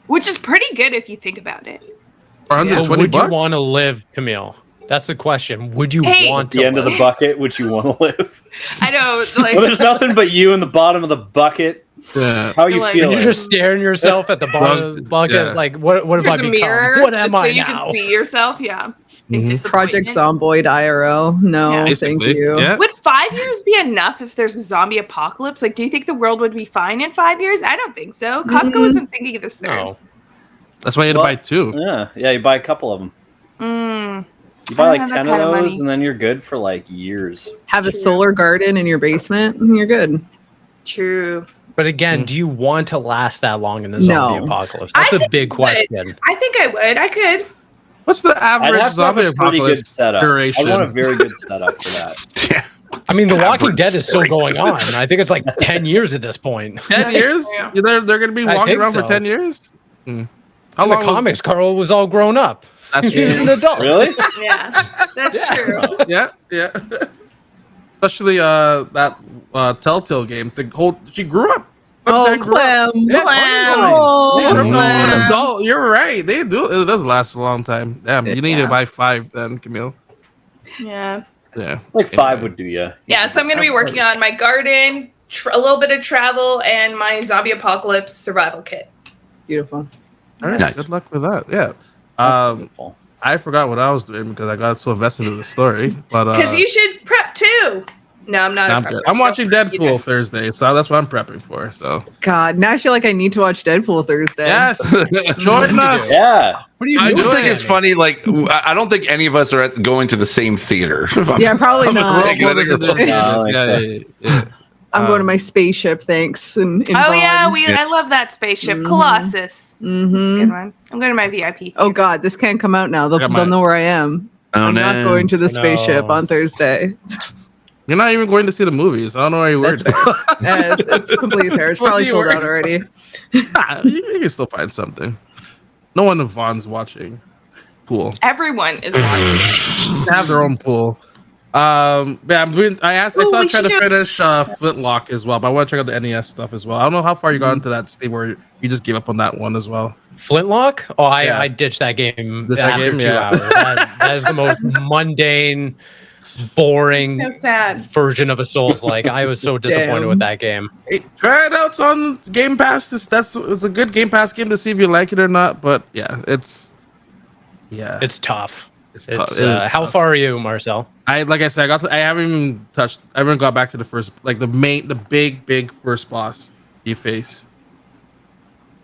[SPEAKER 5] which is pretty good if you think about it.
[SPEAKER 1] for
[SPEAKER 2] But
[SPEAKER 1] 120
[SPEAKER 2] would
[SPEAKER 1] bucks.
[SPEAKER 2] you want to live, Camille? That's the question. Would you
[SPEAKER 5] Hey.
[SPEAKER 2] want
[SPEAKER 3] At
[SPEAKER 2] to
[SPEAKER 3] the end of
[SPEAKER 2] live?
[SPEAKER 3] the bucket, which you want to live.
[SPEAKER 5] I know, like,
[SPEAKER 3] Well, there's nothing but you in the bottom of the bucket.
[SPEAKER 1] Yeah.
[SPEAKER 3] How are you
[SPEAKER 5] Like-
[SPEAKER 3] feeling?
[SPEAKER 2] You're just staring yourself at the bottom of the bucket.
[SPEAKER 1] Yeah.
[SPEAKER 2] It's like, what have I
[SPEAKER 5] there's a
[SPEAKER 2] become?
[SPEAKER 5] mirror
[SPEAKER 2] What am
[SPEAKER 5] just so
[SPEAKER 2] I
[SPEAKER 5] you
[SPEAKER 2] now?
[SPEAKER 5] can see yourself. Yeah. In
[SPEAKER 1] Mhm.
[SPEAKER 6] Project
[SPEAKER 5] disappointment.
[SPEAKER 6] Zomboid IRL. No,
[SPEAKER 5] Yeah.
[SPEAKER 6] thank
[SPEAKER 1] Basically,
[SPEAKER 6] you.
[SPEAKER 1] yeah.
[SPEAKER 5] Would 5 years be enough if there's a zombie apocalypse? Like, do you think the world would be fine in 5 years? I don't think so. Costco isn't thinking this through.
[SPEAKER 2] No.
[SPEAKER 1] That's why you had to
[SPEAKER 3] Well,
[SPEAKER 1] buy two.
[SPEAKER 3] Yeah, you buy a couple of them.
[SPEAKER 5] Mm.
[SPEAKER 3] You buy
[SPEAKER 5] I
[SPEAKER 3] like
[SPEAKER 5] don't have
[SPEAKER 3] 10
[SPEAKER 5] that
[SPEAKER 3] of
[SPEAKER 5] kind of
[SPEAKER 3] those,
[SPEAKER 5] money.
[SPEAKER 3] and then you're good for like years.
[SPEAKER 6] Have a
[SPEAKER 5] True.
[SPEAKER 6] solar garden in your basement, and you're good.
[SPEAKER 5] True.
[SPEAKER 2] But again, do you want to last that long in the zombie
[SPEAKER 6] No.
[SPEAKER 2] apocalypse? That's
[SPEAKER 5] I
[SPEAKER 2] a
[SPEAKER 5] think
[SPEAKER 2] big
[SPEAKER 5] I would.
[SPEAKER 2] question.
[SPEAKER 5] I think I would. I could.
[SPEAKER 1] What's the
[SPEAKER 3] I'd
[SPEAKER 1] average
[SPEAKER 3] have to have
[SPEAKER 1] zombie
[SPEAKER 3] a pretty good
[SPEAKER 1] apocalypse
[SPEAKER 3] setup.
[SPEAKER 1] duration?
[SPEAKER 3] I want a very good setup for that.
[SPEAKER 2] I mean, The Walking
[SPEAKER 4] Average
[SPEAKER 2] Dead is still going on. I think it's like 10 years at this point.
[SPEAKER 1] 10 years?
[SPEAKER 5] Yeah.
[SPEAKER 1] They're going to be
[SPEAKER 2] I
[SPEAKER 1] walking
[SPEAKER 2] think
[SPEAKER 1] around for
[SPEAKER 2] so.
[SPEAKER 1] 10 years? How
[SPEAKER 2] In the
[SPEAKER 1] long was-
[SPEAKER 2] comics, Carl was all grown up.
[SPEAKER 1] That's
[SPEAKER 2] He was
[SPEAKER 1] true.
[SPEAKER 2] an adult.
[SPEAKER 3] Really?
[SPEAKER 5] Yeah, that's true.
[SPEAKER 1] Yeah. Especially that Telltale game. She grew up.
[SPEAKER 6] Oh,
[SPEAKER 1] Clementine grew up.
[SPEAKER 6] Clem.
[SPEAKER 1] Yeah,
[SPEAKER 6] Oh,
[SPEAKER 1] Clementine. They grew up to
[SPEAKER 6] Clem.
[SPEAKER 1] an adult. You're right. They do. It does last a long time. Damn, you need to buy 5 then, Camille.
[SPEAKER 5] Yeah.
[SPEAKER 1] Yeah.
[SPEAKER 3] Like 5 would do you.
[SPEAKER 5] Yeah, so I'm going to be working on my garden, a little bit of travel, and my zombie apocalypse survival kit.
[SPEAKER 6] Beautiful.
[SPEAKER 1] All right.
[SPEAKER 4] Nice.
[SPEAKER 1] Good luck with that. Yeah.
[SPEAKER 3] That's beautiful.
[SPEAKER 1] I forgot what I was doing because I got so invested in the story. But
[SPEAKER 5] Because you should prep too. No, I'm not.
[SPEAKER 1] no,
[SPEAKER 5] a
[SPEAKER 1] I'm
[SPEAKER 5] prepper.
[SPEAKER 1] good. I'm watching
[SPEAKER 5] Don't you
[SPEAKER 1] Deadpool
[SPEAKER 5] do.
[SPEAKER 1] Thursday, so that's what I'm prepping for. So
[SPEAKER 6] God, now I feel like I need to watch Deadpool Thursday.
[SPEAKER 1] yes, join us.
[SPEAKER 3] Yeah.
[SPEAKER 2] What are you
[SPEAKER 4] I
[SPEAKER 2] doing?
[SPEAKER 4] do think it's funny. Like, I don't think any of us are going to the same theater.
[SPEAKER 6] Yeah, probably
[SPEAKER 1] I'm
[SPEAKER 6] not.
[SPEAKER 1] just
[SPEAKER 4] I think we're-
[SPEAKER 1] yeah.
[SPEAKER 6] I'm going to my spaceship, thanks. And
[SPEAKER 5] Oh yeah, I love that spaceship,
[SPEAKER 6] Mhm.
[SPEAKER 5] Colossus. That's a
[SPEAKER 6] Mm-hmm.
[SPEAKER 5] good one. I'm going to my VIP.
[SPEAKER 6] Oh God, this can't come out now.
[SPEAKER 1] I got
[SPEAKER 6] They'll
[SPEAKER 1] my-
[SPEAKER 6] know where I am.
[SPEAKER 4] Oh,
[SPEAKER 6] I'm not
[SPEAKER 4] no.
[SPEAKER 6] going to the
[SPEAKER 2] No.
[SPEAKER 6] spaceship on Thursday.
[SPEAKER 1] You're not even going to see the movies. I don't know why you're worried.
[SPEAKER 6] That's Yeah, it's completely fair. It's
[SPEAKER 1] What
[SPEAKER 6] probably
[SPEAKER 1] are you
[SPEAKER 6] sold
[SPEAKER 1] worried
[SPEAKER 6] out already.
[SPEAKER 1] You can still find something. No one in Vaughn's watching. Pool.
[SPEAKER 5] Everyone is watching.
[SPEAKER 1] They have their own pool. Yeah, I
[SPEAKER 5] Ooh,
[SPEAKER 1] saw
[SPEAKER 5] we
[SPEAKER 1] trying to
[SPEAKER 5] should do-
[SPEAKER 1] finish Flintlock as well, but I want to check out the NES stuff as well. I don't know how far you got into that state where you just gave up on that one as well.
[SPEAKER 2] Flintlock? Oh,
[SPEAKER 1] Yeah.
[SPEAKER 2] I ditched that game
[SPEAKER 1] Ditched that
[SPEAKER 2] after
[SPEAKER 1] game?
[SPEAKER 2] 2
[SPEAKER 1] Yeah.
[SPEAKER 2] hours. That is the most mundane, boring
[SPEAKER 5] So sad.
[SPEAKER 2] version of a Souls-like. I was so disappointed
[SPEAKER 6] Damn.
[SPEAKER 2] with that game.
[SPEAKER 1] Hey, try it out on Game Pass. It's a good Game Pass game to see if you like it or not. But yeah, it's
[SPEAKER 2] It's tough.
[SPEAKER 1] tough.
[SPEAKER 2] It's,
[SPEAKER 1] It is
[SPEAKER 2] how
[SPEAKER 1] tough.
[SPEAKER 2] far are you, Marcel?
[SPEAKER 1] Like I said, I haven't even touched. I haven't got back to the first, like the big first boss you face.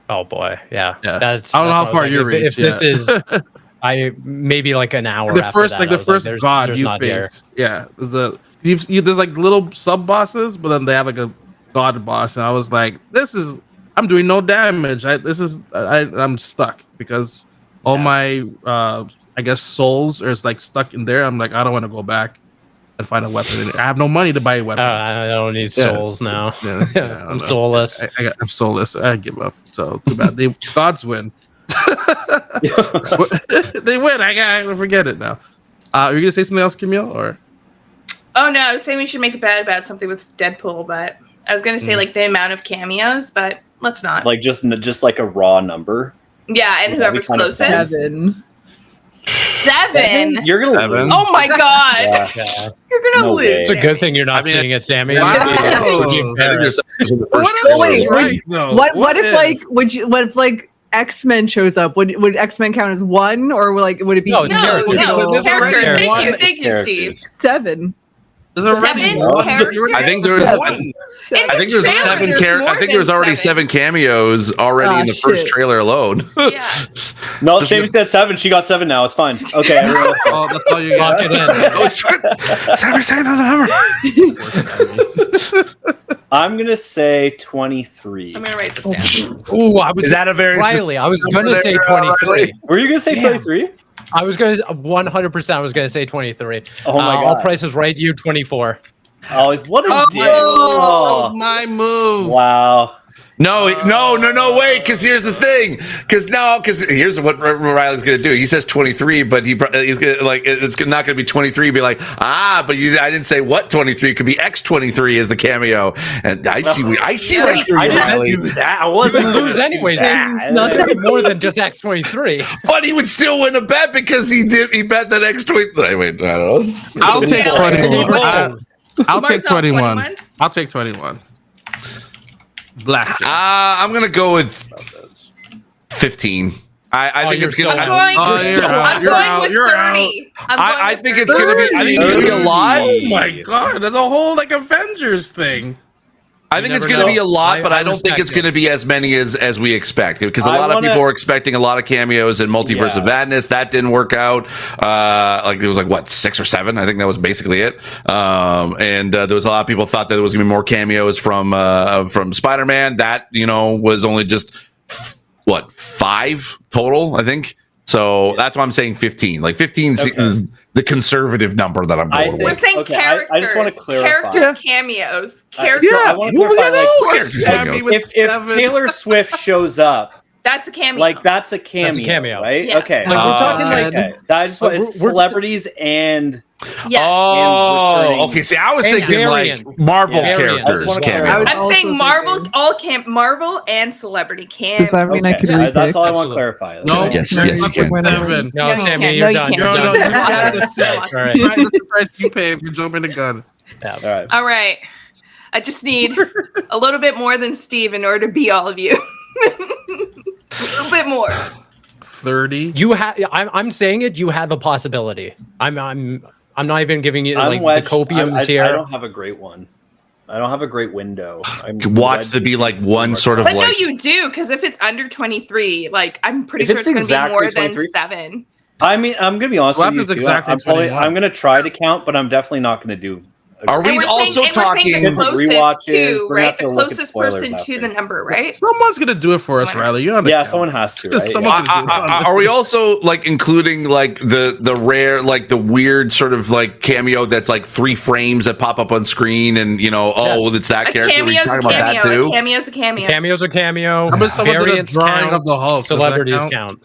[SPEAKER 2] Oh boy, yeah.
[SPEAKER 1] Yeah.
[SPEAKER 2] That's.
[SPEAKER 1] I don't know
[SPEAKER 2] that's
[SPEAKER 1] how
[SPEAKER 2] what
[SPEAKER 1] far
[SPEAKER 2] was
[SPEAKER 1] you
[SPEAKER 2] like,
[SPEAKER 1] reach,
[SPEAKER 2] If this is, maybe like an hour.
[SPEAKER 1] The
[SPEAKER 2] after
[SPEAKER 1] first,
[SPEAKER 2] that,
[SPEAKER 1] like
[SPEAKER 2] I
[SPEAKER 1] the
[SPEAKER 2] was
[SPEAKER 1] first
[SPEAKER 2] there's
[SPEAKER 1] god you
[SPEAKER 2] not here.
[SPEAKER 1] face. Yeah, there's there's like little sub bosses, but then they have like a god boss, and I was like, I'm doing no damage. I'm stuck because all my I guess souls are like stuck in there. I'm like, I don't want to go back. and find a weapon. I have no money to buy weapons.
[SPEAKER 2] I don't need souls now.
[SPEAKER 1] Yeah, I don't
[SPEAKER 2] I'm
[SPEAKER 1] know.
[SPEAKER 2] soulless.
[SPEAKER 1] I'm soulless. I give up. So too bad. Gods win. They win. I gotta forget it now. Are you gonna say something else, Camille? Or
[SPEAKER 5] Oh no, I was saying we should make a bet about something with Deadpool, but I was gonna say like the amount of cameos, but let's not.
[SPEAKER 3] Like just like a raw number.
[SPEAKER 5] Yeah, and whoever's
[SPEAKER 3] kind of
[SPEAKER 5] closest.
[SPEAKER 6] 7.
[SPEAKER 5] 7.
[SPEAKER 3] You're gonna
[SPEAKER 4] Seven?
[SPEAKER 3] lose.
[SPEAKER 5] Oh my god.
[SPEAKER 2] Yeah.
[SPEAKER 5] You're gonna
[SPEAKER 3] No
[SPEAKER 5] lose.
[SPEAKER 3] way.
[SPEAKER 2] It's a good thing you're not
[SPEAKER 1] I mean,
[SPEAKER 2] seeing it, Sammy.
[SPEAKER 1] wow.
[SPEAKER 2] Would you
[SPEAKER 4] I think
[SPEAKER 2] embarrass?
[SPEAKER 4] there's in the first
[SPEAKER 1] what
[SPEAKER 4] trailer.
[SPEAKER 6] wait,
[SPEAKER 1] right, though?
[SPEAKER 6] What if like what if like X-Men shows up? Would X-Men count as 1 or would it be
[SPEAKER 2] No, it's
[SPEAKER 5] No,
[SPEAKER 2] characters.
[SPEAKER 5] no,
[SPEAKER 1] There's
[SPEAKER 5] character.
[SPEAKER 1] already one
[SPEAKER 5] Thank you, Steve.
[SPEAKER 6] 7?
[SPEAKER 1] There's already
[SPEAKER 5] 7
[SPEAKER 1] one.
[SPEAKER 5] characters?
[SPEAKER 4] I think there's.
[SPEAKER 1] One.
[SPEAKER 4] I think there's
[SPEAKER 5] trailer,
[SPEAKER 4] 7
[SPEAKER 5] there's
[SPEAKER 4] characters. I
[SPEAKER 5] more
[SPEAKER 4] think there's
[SPEAKER 5] than
[SPEAKER 4] already 7 cameos already in the first
[SPEAKER 6] shit.
[SPEAKER 4] trailer alone.
[SPEAKER 5] Yeah.
[SPEAKER 3] No, Sammy said 7. She got 7 now. It's fine. Okay. Everyone else
[SPEAKER 1] Oh, that's all you
[SPEAKER 2] Lock
[SPEAKER 1] got.
[SPEAKER 2] it in.
[SPEAKER 4] Sammy, say another number.
[SPEAKER 3] I'm gonna say 23.
[SPEAKER 5] I'm gonna write this down.
[SPEAKER 2] Ooh, I was
[SPEAKER 4] Is that a very
[SPEAKER 2] Riley. I was
[SPEAKER 4] number
[SPEAKER 2] gonna say
[SPEAKER 4] there,
[SPEAKER 2] 23.
[SPEAKER 4] Riley?
[SPEAKER 3] Were you gonna say 23?
[SPEAKER 2] I was gonna 100%. I was gonna say 23.
[SPEAKER 3] Oh my
[SPEAKER 2] All
[SPEAKER 3] god.
[SPEAKER 2] prices right. You 24.
[SPEAKER 3] Oh, what a dick.
[SPEAKER 1] That
[SPEAKER 3] Oh,
[SPEAKER 1] was my move.
[SPEAKER 3] wow.
[SPEAKER 4] No, wait, because here's the thing. Because here's what Riley's going to do. He says 23, but he's going to, it's not going to be 23, be like, I didn't say what 23. It could be X23 as the cameo. And I see right through
[SPEAKER 3] I
[SPEAKER 4] you,
[SPEAKER 3] didn't
[SPEAKER 4] Riley.
[SPEAKER 3] do that. I
[SPEAKER 2] You
[SPEAKER 3] wasn't
[SPEAKER 2] would lose anyways.
[SPEAKER 3] that.
[SPEAKER 2] It's more than just X23.
[SPEAKER 4] But he would still win a bet because he bet that X23. Wait, I don't know.
[SPEAKER 1] I'll take
[SPEAKER 5] Yeah,
[SPEAKER 1] 21. I'll take
[SPEAKER 5] Marcel,
[SPEAKER 1] 21. I'll take 21. Black.
[SPEAKER 4] I'm going to go with 15. I think
[SPEAKER 2] you're
[SPEAKER 4] it's going
[SPEAKER 2] so
[SPEAKER 4] to.
[SPEAKER 5] I'm going with
[SPEAKER 1] You're
[SPEAKER 5] 30.
[SPEAKER 4] I think it's going to be. I think it's going to be a lot.
[SPEAKER 1] Oh my god, there's a whole Avengers thing.
[SPEAKER 4] I think it's
[SPEAKER 2] never
[SPEAKER 4] going to
[SPEAKER 2] know.
[SPEAKER 4] be a lot, but
[SPEAKER 2] I
[SPEAKER 4] I don't think
[SPEAKER 2] respect
[SPEAKER 4] it's going to be as many as we expect, because a
[SPEAKER 3] I
[SPEAKER 4] lot of
[SPEAKER 3] wanna-
[SPEAKER 4] people were expecting a lot of cameos in Multiverse
[SPEAKER 3] Yeah.
[SPEAKER 4] of Madness. That didn't work out. There was 6 or 7. I think that was basically it. And there was a lot of people thought that there was going to be more cameos from Spider-Man. That was only just 5 total, I think. So that's why I'm saying 15. 15 is the conservative number that I'm
[SPEAKER 3] I
[SPEAKER 4] going
[SPEAKER 3] think-
[SPEAKER 5] We're
[SPEAKER 4] with.
[SPEAKER 5] saying
[SPEAKER 3] Okay,
[SPEAKER 5] characters.
[SPEAKER 3] I just wanna clarify.
[SPEAKER 5] Character cameos.
[SPEAKER 3] So
[SPEAKER 5] Character.
[SPEAKER 3] I want to clarify,
[SPEAKER 1] Sammy with
[SPEAKER 3] if
[SPEAKER 1] 7.
[SPEAKER 3] Taylor Swift shows up,
[SPEAKER 5] That's a cameo.
[SPEAKER 3] that's a cameo,
[SPEAKER 2] right?
[SPEAKER 3] right?
[SPEAKER 5] Yes.
[SPEAKER 3] Okay.
[SPEAKER 2] We're talking
[SPEAKER 3] Okay. I just want it's
[SPEAKER 2] we're-
[SPEAKER 3] celebrities and
[SPEAKER 5] Yes.
[SPEAKER 4] Oh,
[SPEAKER 3] returning.
[SPEAKER 4] okay. See, I was
[SPEAKER 2] And
[SPEAKER 4] thinking
[SPEAKER 2] variant.
[SPEAKER 4] Marvel
[SPEAKER 3] Yeah.
[SPEAKER 2] Variant.
[SPEAKER 3] I just
[SPEAKER 4] characters
[SPEAKER 3] wanna
[SPEAKER 4] cameo.
[SPEAKER 3] clarify.
[SPEAKER 6] was
[SPEAKER 5] I'm
[SPEAKER 6] also
[SPEAKER 5] saying Marvel,
[SPEAKER 6] thinking-
[SPEAKER 5] Marvel and celebrity
[SPEAKER 6] Does
[SPEAKER 5] cameos.
[SPEAKER 6] that mean I
[SPEAKER 3] Okay.
[SPEAKER 6] could
[SPEAKER 3] Yeah,
[SPEAKER 6] repick?
[SPEAKER 3] that's all I want to
[SPEAKER 2] Absolutely.
[SPEAKER 3] clarify.
[SPEAKER 1] No,
[SPEAKER 4] Yes,
[SPEAKER 1] you're
[SPEAKER 4] yes,
[SPEAKER 1] stuck
[SPEAKER 4] you
[SPEAKER 1] with
[SPEAKER 4] can.
[SPEAKER 1] 7.
[SPEAKER 2] No,
[SPEAKER 5] No, you
[SPEAKER 2] Sammy,
[SPEAKER 5] can't.
[SPEAKER 2] you're
[SPEAKER 5] No, you
[SPEAKER 2] done.
[SPEAKER 5] can't.
[SPEAKER 2] You're
[SPEAKER 1] No,
[SPEAKER 2] done.
[SPEAKER 1] you got the 6.
[SPEAKER 2] All right.
[SPEAKER 1] That's the price you pay if you're jumping the gun.
[SPEAKER 3] All right.
[SPEAKER 5] All right. I just need a little bit more than Steve in order to be all of you. A little bit more.
[SPEAKER 1] 30.
[SPEAKER 2] You have. I'm saying it. You have a possibility. I'm not even giving you
[SPEAKER 3] I'm
[SPEAKER 2] the
[SPEAKER 3] wedged.
[SPEAKER 2] copiums
[SPEAKER 3] I
[SPEAKER 2] here.
[SPEAKER 3] don't have a great one. I don't have a great window. I'm
[SPEAKER 4] Watch
[SPEAKER 3] wedged
[SPEAKER 4] to be one sort of
[SPEAKER 5] But no, you do, because if it's under 23, I'm pretty
[SPEAKER 3] If
[SPEAKER 5] sure
[SPEAKER 3] it's
[SPEAKER 5] it's going to be more
[SPEAKER 3] exactly
[SPEAKER 5] than
[SPEAKER 3] 23
[SPEAKER 5] 7.
[SPEAKER 3] I mean, I'm gonna be honest
[SPEAKER 1] Left
[SPEAKER 3] with you.
[SPEAKER 1] is
[SPEAKER 3] too.
[SPEAKER 1] exactly
[SPEAKER 3] I'm probably
[SPEAKER 1] 21.
[SPEAKER 3] I'm gonna try to count, but I'm definitely not gonna do.
[SPEAKER 4] Are we
[SPEAKER 5] And we're
[SPEAKER 4] also
[SPEAKER 5] saying
[SPEAKER 4] talking?
[SPEAKER 5] the
[SPEAKER 3] Different
[SPEAKER 5] closest
[SPEAKER 3] rewatches,
[SPEAKER 5] to,
[SPEAKER 3] we're gonna
[SPEAKER 5] right?
[SPEAKER 3] have
[SPEAKER 5] The
[SPEAKER 3] to look at
[SPEAKER 5] closest
[SPEAKER 3] spoilers
[SPEAKER 5] person to
[SPEAKER 3] after.
[SPEAKER 5] the number, right?
[SPEAKER 1] Someone's gonna do it for us, Riley. You're on the
[SPEAKER 3] Yeah,
[SPEAKER 1] count.
[SPEAKER 3] someone has to, right?
[SPEAKER 1] Someone-
[SPEAKER 3] Yeah.
[SPEAKER 4] Are we also including the rare the weird sort of cameo that's 3 frames that pop up on screen and it's that
[SPEAKER 5] A
[SPEAKER 4] character? We're
[SPEAKER 5] cameo's a
[SPEAKER 4] talking about that
[SPEAKER 5] cameo.
[SPEAKER 4] too.
[SPEAKER 5] A cameo's a cameo.
[SPEAKER 2] Cameos are cameo.
[SPEAKER 1] How about someone did a
[SPEAKER 2] Variants
[SPEAKER 1] drawing
[SPEAKER 2] count,
[SPEAKER 1] of the Hulk? Does that
[SPEAKER 2] Celebrities
[SPEAKER 1] count?
[SPEAKER 2] count.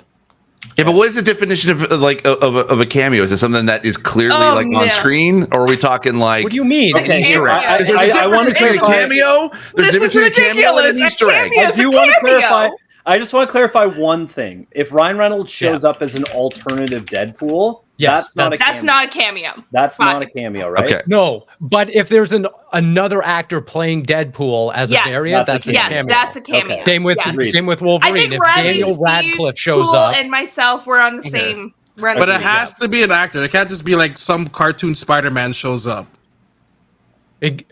[SPEAKER 4] Yeah, but what is the definition of of a cameo? Is it something that is clearly on
[SPEAKER 5] yeah.
[SPEAKER 4] screen, or are we talking
[SPEAKER 2] What do you mean?
[SPEAKER 5] Okay.
[SPEAKER 4] an Easter egg?
[SPEAKER 5] Yeah,
[SPEAKER 4] Is there a
[SPEAKER 3] I
[SPEAKER 4] difference
[SPEAKER 3] wanna
[SPEAKER 4] between a
[SPEAKER 3] clarify-
[SPEAKER 4] cameo? There's a
[SPEAKER 5] This
[SPEAKER 4] difference
[SPEAKER 5] is
[SPEAKER 4] between a cameo and an
[SPEAKER 5] ridiculous. A
[SPEAKER 4] Easter egg.
[SPEAKER 5] cameo-
[SPEAKER 3] I
[SPEAKER 5] It's
[SPEAKER 3] do
[SPEAKER 5] a
[SPEAKER 3] want to
[SPEAKER 5] cameo.
[SPEAKER 3] clarify. I just want to clarify one thing. If Ryan Reynolds shows up as an alternative Deadpool,
[SPEAKER 2] Yes,
[SPEAKER 3] that's not a
[SPEAKER 5] That's
[SPEAKER 3] cameo.
[SPEAKER 5] not a cameo.
[SPEAKER 3] That's
[SPEAKER 5] fine.
[SPEAKER 3] not a cameo, right?
[SPEAKER 4] Okay.
[SPEAKER 2] No, but if there's another actor playing Deadpool as
[SPEAKER 5] Yes.
[SPEAKER 2] a variant,
[SPEAKER 3] That's
[SPEAKER 2] that's
[SPEAKER 3] a
[SPEAKER 2] a
[SPEAKER 5] Yes,
[SPEAKER 2] cameo.
[SPEAKER 5] that's a cameo.
[SPEAKER 3] Okay.
[SPEAKER 2] Same with
[SPEAKER 5] Yes.
[SPEAKER 2] same with
[SPEAKER 5] I
[SPEAKER 2] Wolverine.
[SPEAKER 5] think
[SPEAKER 2] If
[SPEAKER 5] Riley,
[SPEAKER 2] Daniel
[SPEAKER 5] Steve,
[SPEAKER 2] Radcliffe shows
[SPEAKER 5] Poole,
[SPEAKER 2] up,
[SPEAKER 5] and myself were on the same. we're on the
[SPEAKER 1] But it
[SPEAKER 5] same
[SPEAKER 1] has to be an actor. It can't just be some cartoon Spider-Man shows up.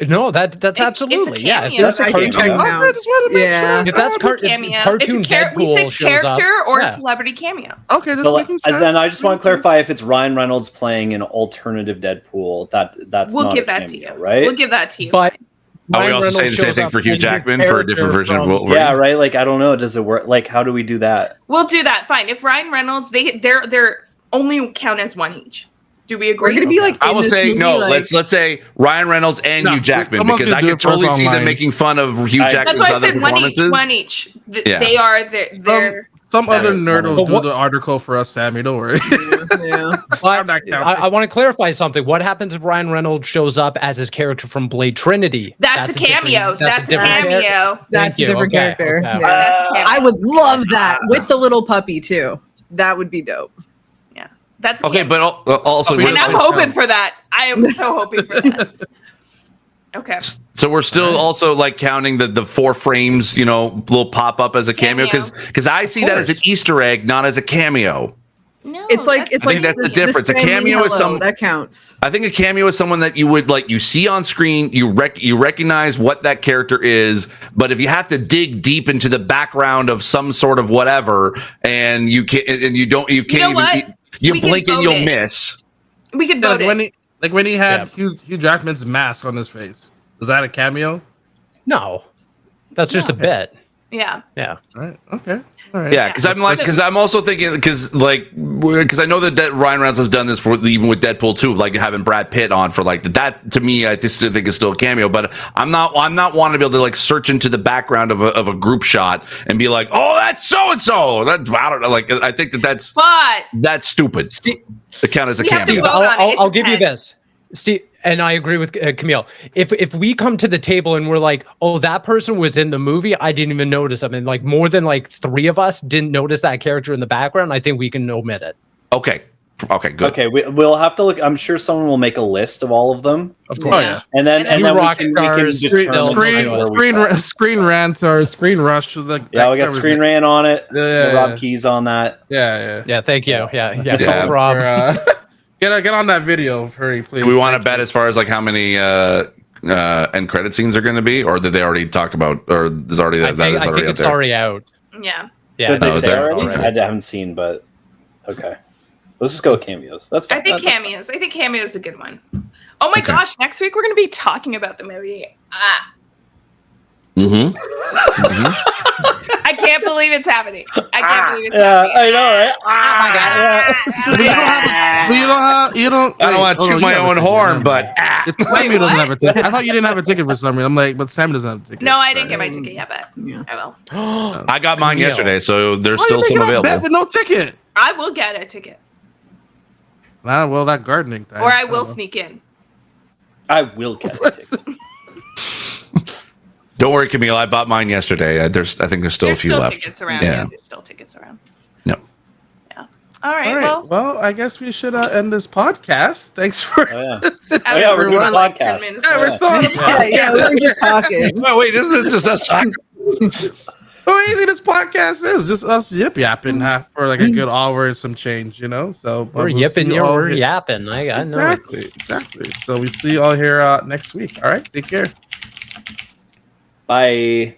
[SPEAKER 2] no, that's absolutely yeah. If
[SPEAKER 5] cameo.
[SPEAKER 2] there's a
[SPEAKER 3] That's a
[SPEAKER 2] cartoon,
[SPEAKER 3] cameo.
[SPEAKER 6] Count.
[SPEAKER 1] I just want to make
[SPEAKER 6] Yeah.
[SPEAKER 1] sure.
[SPEAKER 2] if that's
[SPEAKER 5] cameo.
[SPEAKER 2] cartoon
[SPEAKER 5] It's we
[SPEAKER 2] Deadpool
[SPEAKER 5] said
[SPEAKER 2] shows up,
[SPEAKER 5] character or
[SPEAKER 2] yeah.
[SPEAKER 5] celebrity cameo.
[SPEAKER 1] Okay, just
[SPEAKER 3] So,
[SPEAKER 1] making sure.
[SPEAKER 3] then I just want to clarify if it's Ryan Reynolds playing an alternative Deadpool, that's
[SPEAKER 5] We'll
[SPEAKER 3] not
[SPEAKER 5] give
[SPEAKER 3] a
[SPEAKER 5] that to
[SPEAKER 3] cameo,
[SPEAKER 5] you.
[SPEAKER 3] right?
[SPEAKER 5] We'll give that to you.
[SPEAKER 2] But
[SPEAKER 4] Are we
[SPEAKER 2] Ryan
[SPEAKER 4] also
[SPEAKER 2] Reynolds
[SPEAKER 4] saying the same
[SPEAKER 2] shows
[SPEAKER 4] thing
[SPEAKER 2] up
[SPEAKER 4] for Hugh
[SPEAKER 2] and his
[SPEAKER 4] Jackman for a different
[SPEAKER 2] character
[SPEAKER 4] version of
[SPEAKER 2] from-
[SPEAKER 4] Wolverine?
[SPEAKER 3] Yeah, right. I don't know. Does it work? How do we do that?
[SPEAKER 5] We'll do that. Fine. If Ryan Reynolds, they're only count as one each. Do we
[SPEAKER 6] We're
[SPEAKER 5] agree?
[SPEAKER 6] gonna be like.
[SPEAKER 4] I
[SPEAKER 6] in
[SPEAKER 4] will
[SPEAKER 6] this
[SPEAKER 4] say
[SPEAKER 6] movie,
[SPEAKER 4] no.
[SPEAKER 6] like-
[SPEAKER 4] Let's say Ryan Reynolds and
[SPEAKER 1] No,
[SPEAKER 4] Hugh Jackman,
[SPEAKER 1] someone's
[SPEAKER 4] because
[SPEAKER 1] gonna
[SPEAKER 4] I
[SPEAKER 1] do
[SPEAKER 4] can
[SPEAKER 1] it for us
[SPEAKER 4] totally see them
[SPEAKER 1] online.
[SPEAKER 4] making fun of Hugh
[SPEAKER 3] I-
[SPEAKER 4] Jackman's
[SPEAKER 5] That's why I
[SPEAKER 4] other
[SPEAKER 5] said one each.
[SPEAKER 4] performances.
[SPEAKER 5] One each.
[SPEAKER 4] Yeah.
[SPEAKER 5] They are they're
[SPEAKER 1] Some other
[SPEAKER 3] Better.
[SPEAKER 1] nerd will
[SPEAKER 2] But
[SPEAKER 1] do
[SPEAKER 2] what-
[SPEAKER 1] the article for us, Sammy. Don't worry.
[SPEAKER 6] Yeah.
[SPEAKER 1] I'm not counting.
[SPEAKER 2] I want to clarify something. What happens if Ryan Reynolds shows up as his character from Blade Trinity?
[SPEAKER 5] that's a cameo. That's a
[SPEAKER 2] different
[SPEAKER 5] cameo.
[SPEAKER 2] character.
[SPEAKER 6] That's a
[SPEAKER 2] you.
[SPEAKER 6] different
[SPEAKER 2] Okay,
[SPEAKER 6] character.
[SPEAKER 2] okay.
[SPEAKER 6] Yeah.
[SPEAKER 5] That's a cameo.
[SPEAKER 6] I would love that with the little puppy too. That would be dope.
[SPEAKER 5] Yeah. That's a
[SPEAKER 4] Okay,
[SPEAKER 5] cameo.
[SPEAKER 4] but also,
[SPEAKER 1] And
[SPEAKER 5] And I'm hoping for that. I am so hoping for that. Okay.
[SPEAKER 4] so we're still also like counting the 4 frames, little pop up as a cameo, because I see that as an Easter egg, not as a cameo.
[SPEAKER 5] No,
[SPEAKER 6] It's like
[SPEAKER 5] that's-
[SPEAKER 6] it's
[SPEAKER 4] I
[SPEAKER 6] like
[SPEAKER 4] think that's the difference. A
[SPEAKER 6] standing
[SPEAKER 4] cameo is
[SPEAKER 6] hello,
[SPEAKER 4] some-
[SPEAKER 6] that counts.
[SPEAKER 4] I think a cameo is someone that you would you see on screen, you recognize what that character is, but if you have to dig deep into the background of some sort of whatever, and you can't
[SPEAKER 5] know what?
[SPEAKER 4] you
[SPEAKER 5] We can
[SPEAKER 4] blink and
[SPEAKER 5] vote
[SPEAKER 4] you'll
[SPEAKER 5] it.
[SPEAKER 4] miss.
[SPEAKER 5] We could
[SPEAKER 1] like
[SPEAKER 5] vote
[SPEAKER 1] when
[SPEAKER 5] it.
[SPEAKER 1] he had Hugh Jackman's mask on his face. Was that a cameo?
[SPEAKER 2] No, that's just a bit.
[SPEAKER 5] Yeah.
[SPEAKER 2] Yeah.
[SPEAKER 1] All right. Okay. All right.
[SPEAKER 4] Yeah, because I'm also thinking, because I know that Ryan Reynolds has done this for even with Deadpool 2, like having Brad Pitt on for that to me, I still think is still a cameo. But I'm not wanting to be able to search into the background of a group shot and be like, oh, that's so and so. I don't know. I think that's stupid. To count as a
[SPEAKER 5] We have to
[SPEAKER 4] cameo.
[SPEAKER 5] vote on it. It
[SPEAKER 2] I'll give you
[SPEAKER 5] depends.
[SPEAKER 2] this, Steve, and I agree with Camille. If we come to the table and we're like, oh, that person was in the movie, I didn't even notice them, and more than 3 of us didn't notice that character in the background, I think we can omit it.
[SPEAKER 4] Okay, good.
[SPEAKER 3] Okay, we'll have to look. I'm sure someone will make a list of all of them,
[SPEAKER 1] Of course.
[SPEAKER 5] Yeah.
[SPEAKER 3] and then
[SPEAKER 5] And
[SPEAKER 3] we
[SPEAKER 2] rock
[SPEAKER 3] can
[SPEAKER 2] stars,
[SPEAKER 3] determine where we fall.
[SPEAKER 1] Screen rant or screen rush to the.
[SPEAKER 3] Yeah, we got Screen Rant on it.
[SPEAKER 1] Yeah,
[SPEAKER 3] Rob Keys on that.
[SPEAKER 1] Yeah.
[SPEAKER 2] Yeah, thank you. Yeah,
[SPEAKER 4] Yeah,
[SPEAKER 2] Rob.
[SPEAKER 1] Get on that video, hurry, please.
[SPEAKER 4] Do we want to
[SPEAKER 1] Thank
[SPEAKER 4] bet
[SPEAKER 1] you.
[SPEAKER 4] as far as how many end credit scenes are going to be, or did they already talk about, or is already
[SPEAKER 2] I think
[SPEAKER 4] out
[SPEAKER 2] it's
[SPEAKER 4] there?
[SPEAKER 2] already out.
[SPEAKER 5] Yeah.
[SPEAKER 2] Yeah,
[SPEAKER 3] Did they
[SPEAKER 4] no, is
[SPEAKER 3] say
[SPEAKER 4] there
[SPEAKER 3] already?
[SPEAKER 4] already?
[SPEAKER 3] I haven't seen, but okay. Let's just go with cameos. That's fine.
[SPEAKER 5] I think
[SPEAKER 3] That's
[SPEAKER 5] cameos. I think cameo is a good one. Oh my gosh! Next week we're going to be talking about the movie.
[SPEAKER 4] Mm-hmm.
[SPEAKER 5] I can't believe it's happening. I can't believe it's
[SPEAKER 3] Yeah,
[SPEAKER 5] happening.
[SPEAKER 3] I know, right?
[SPEAKER 1] You don't.
[SPEAKER 4] I don't want to toot my own horn, but
[SPEAKER 1] Sammy doesn't have a ticket. I thought you didn't have a ticket for some reason. I'm like, but Sammy doesn't have a ticket.
[SPEAKER 5] No, I didn't get my ticket yet, but
[SPEAKER 6] Yeah.
[SPEAKER 5] I will.
[SPEAKER 4] I got mine
[SPEAKER 2] Camille.
[SPEAKER 4] yesterday, so there's
[SPEAKER 1] Why
[SPEAKER 4] still
[SPEAKER 1] you
[SPEAKER 4] some
[SPEAKER 1] making a bet
[SPEAKER 4] available.
[SPEAKER 1] with no ticket.
[SPEAKER 5] I will get a ticket,
[SPEAKER 1] Well, that gardening time.
[SPEAKER 5] or I will sneak in.
[SPEAKER 3] I will get it.
[SPEAKER 4] Don't worry, Camille. I bought mine yesterday. I think there's still
[SPEAKER 5] There's
[SPEAKER 4] a few
[SPEAKER 5] still
[SPEAKER 4] left.
[SPEAKER 5] tickets around.
[SPEAKER 4] Yeah.
[SPEAKER 5] Yeah, there's still tickets around.
[SPEAKER 4] Yep.
[SPEAKER 5] Yeah. All right.
[SPEAKER 1] All right. Well, I guess we should end this podcast. Thanks for
[SPEAKER 3] Oh, yeah.
[SPEAKER 1] listening.
[SPEAKER 3] Oh, yeah, we're doing a
[SPEAKER 5] Everyone, like 10
[SPEAKER 3] podcast.
[SPEAKER 5] minutes
[SPEAKER 1] Yeah, we're
[SPEAKER 5] left.
[SPEAKER 1] still on a
[SPEAKER 6] Yeah,
[SPEAKER 1] podcast.
[SPEAKER 6] we were just talking.
[SPEAKER 4] Oh wait, this is just us talking.
[SPEAKER 1] What do you think this podcast is? Just us yip yapping for like a good hour and some change, So but
[SPEAKER 2] We're
[SPEAKER 1] we'll
[SPEAKER 2] yipping,
[SPEAKER 1] see you all
[SPEAKER 2] we're
[SPEAKER 1] here-
[SPEAKER 2] yapping. I know. it.
[SPEAKER 1] Exactly. So we see you all here next week. All right. Take care.
[SPEAKER 3] Bye.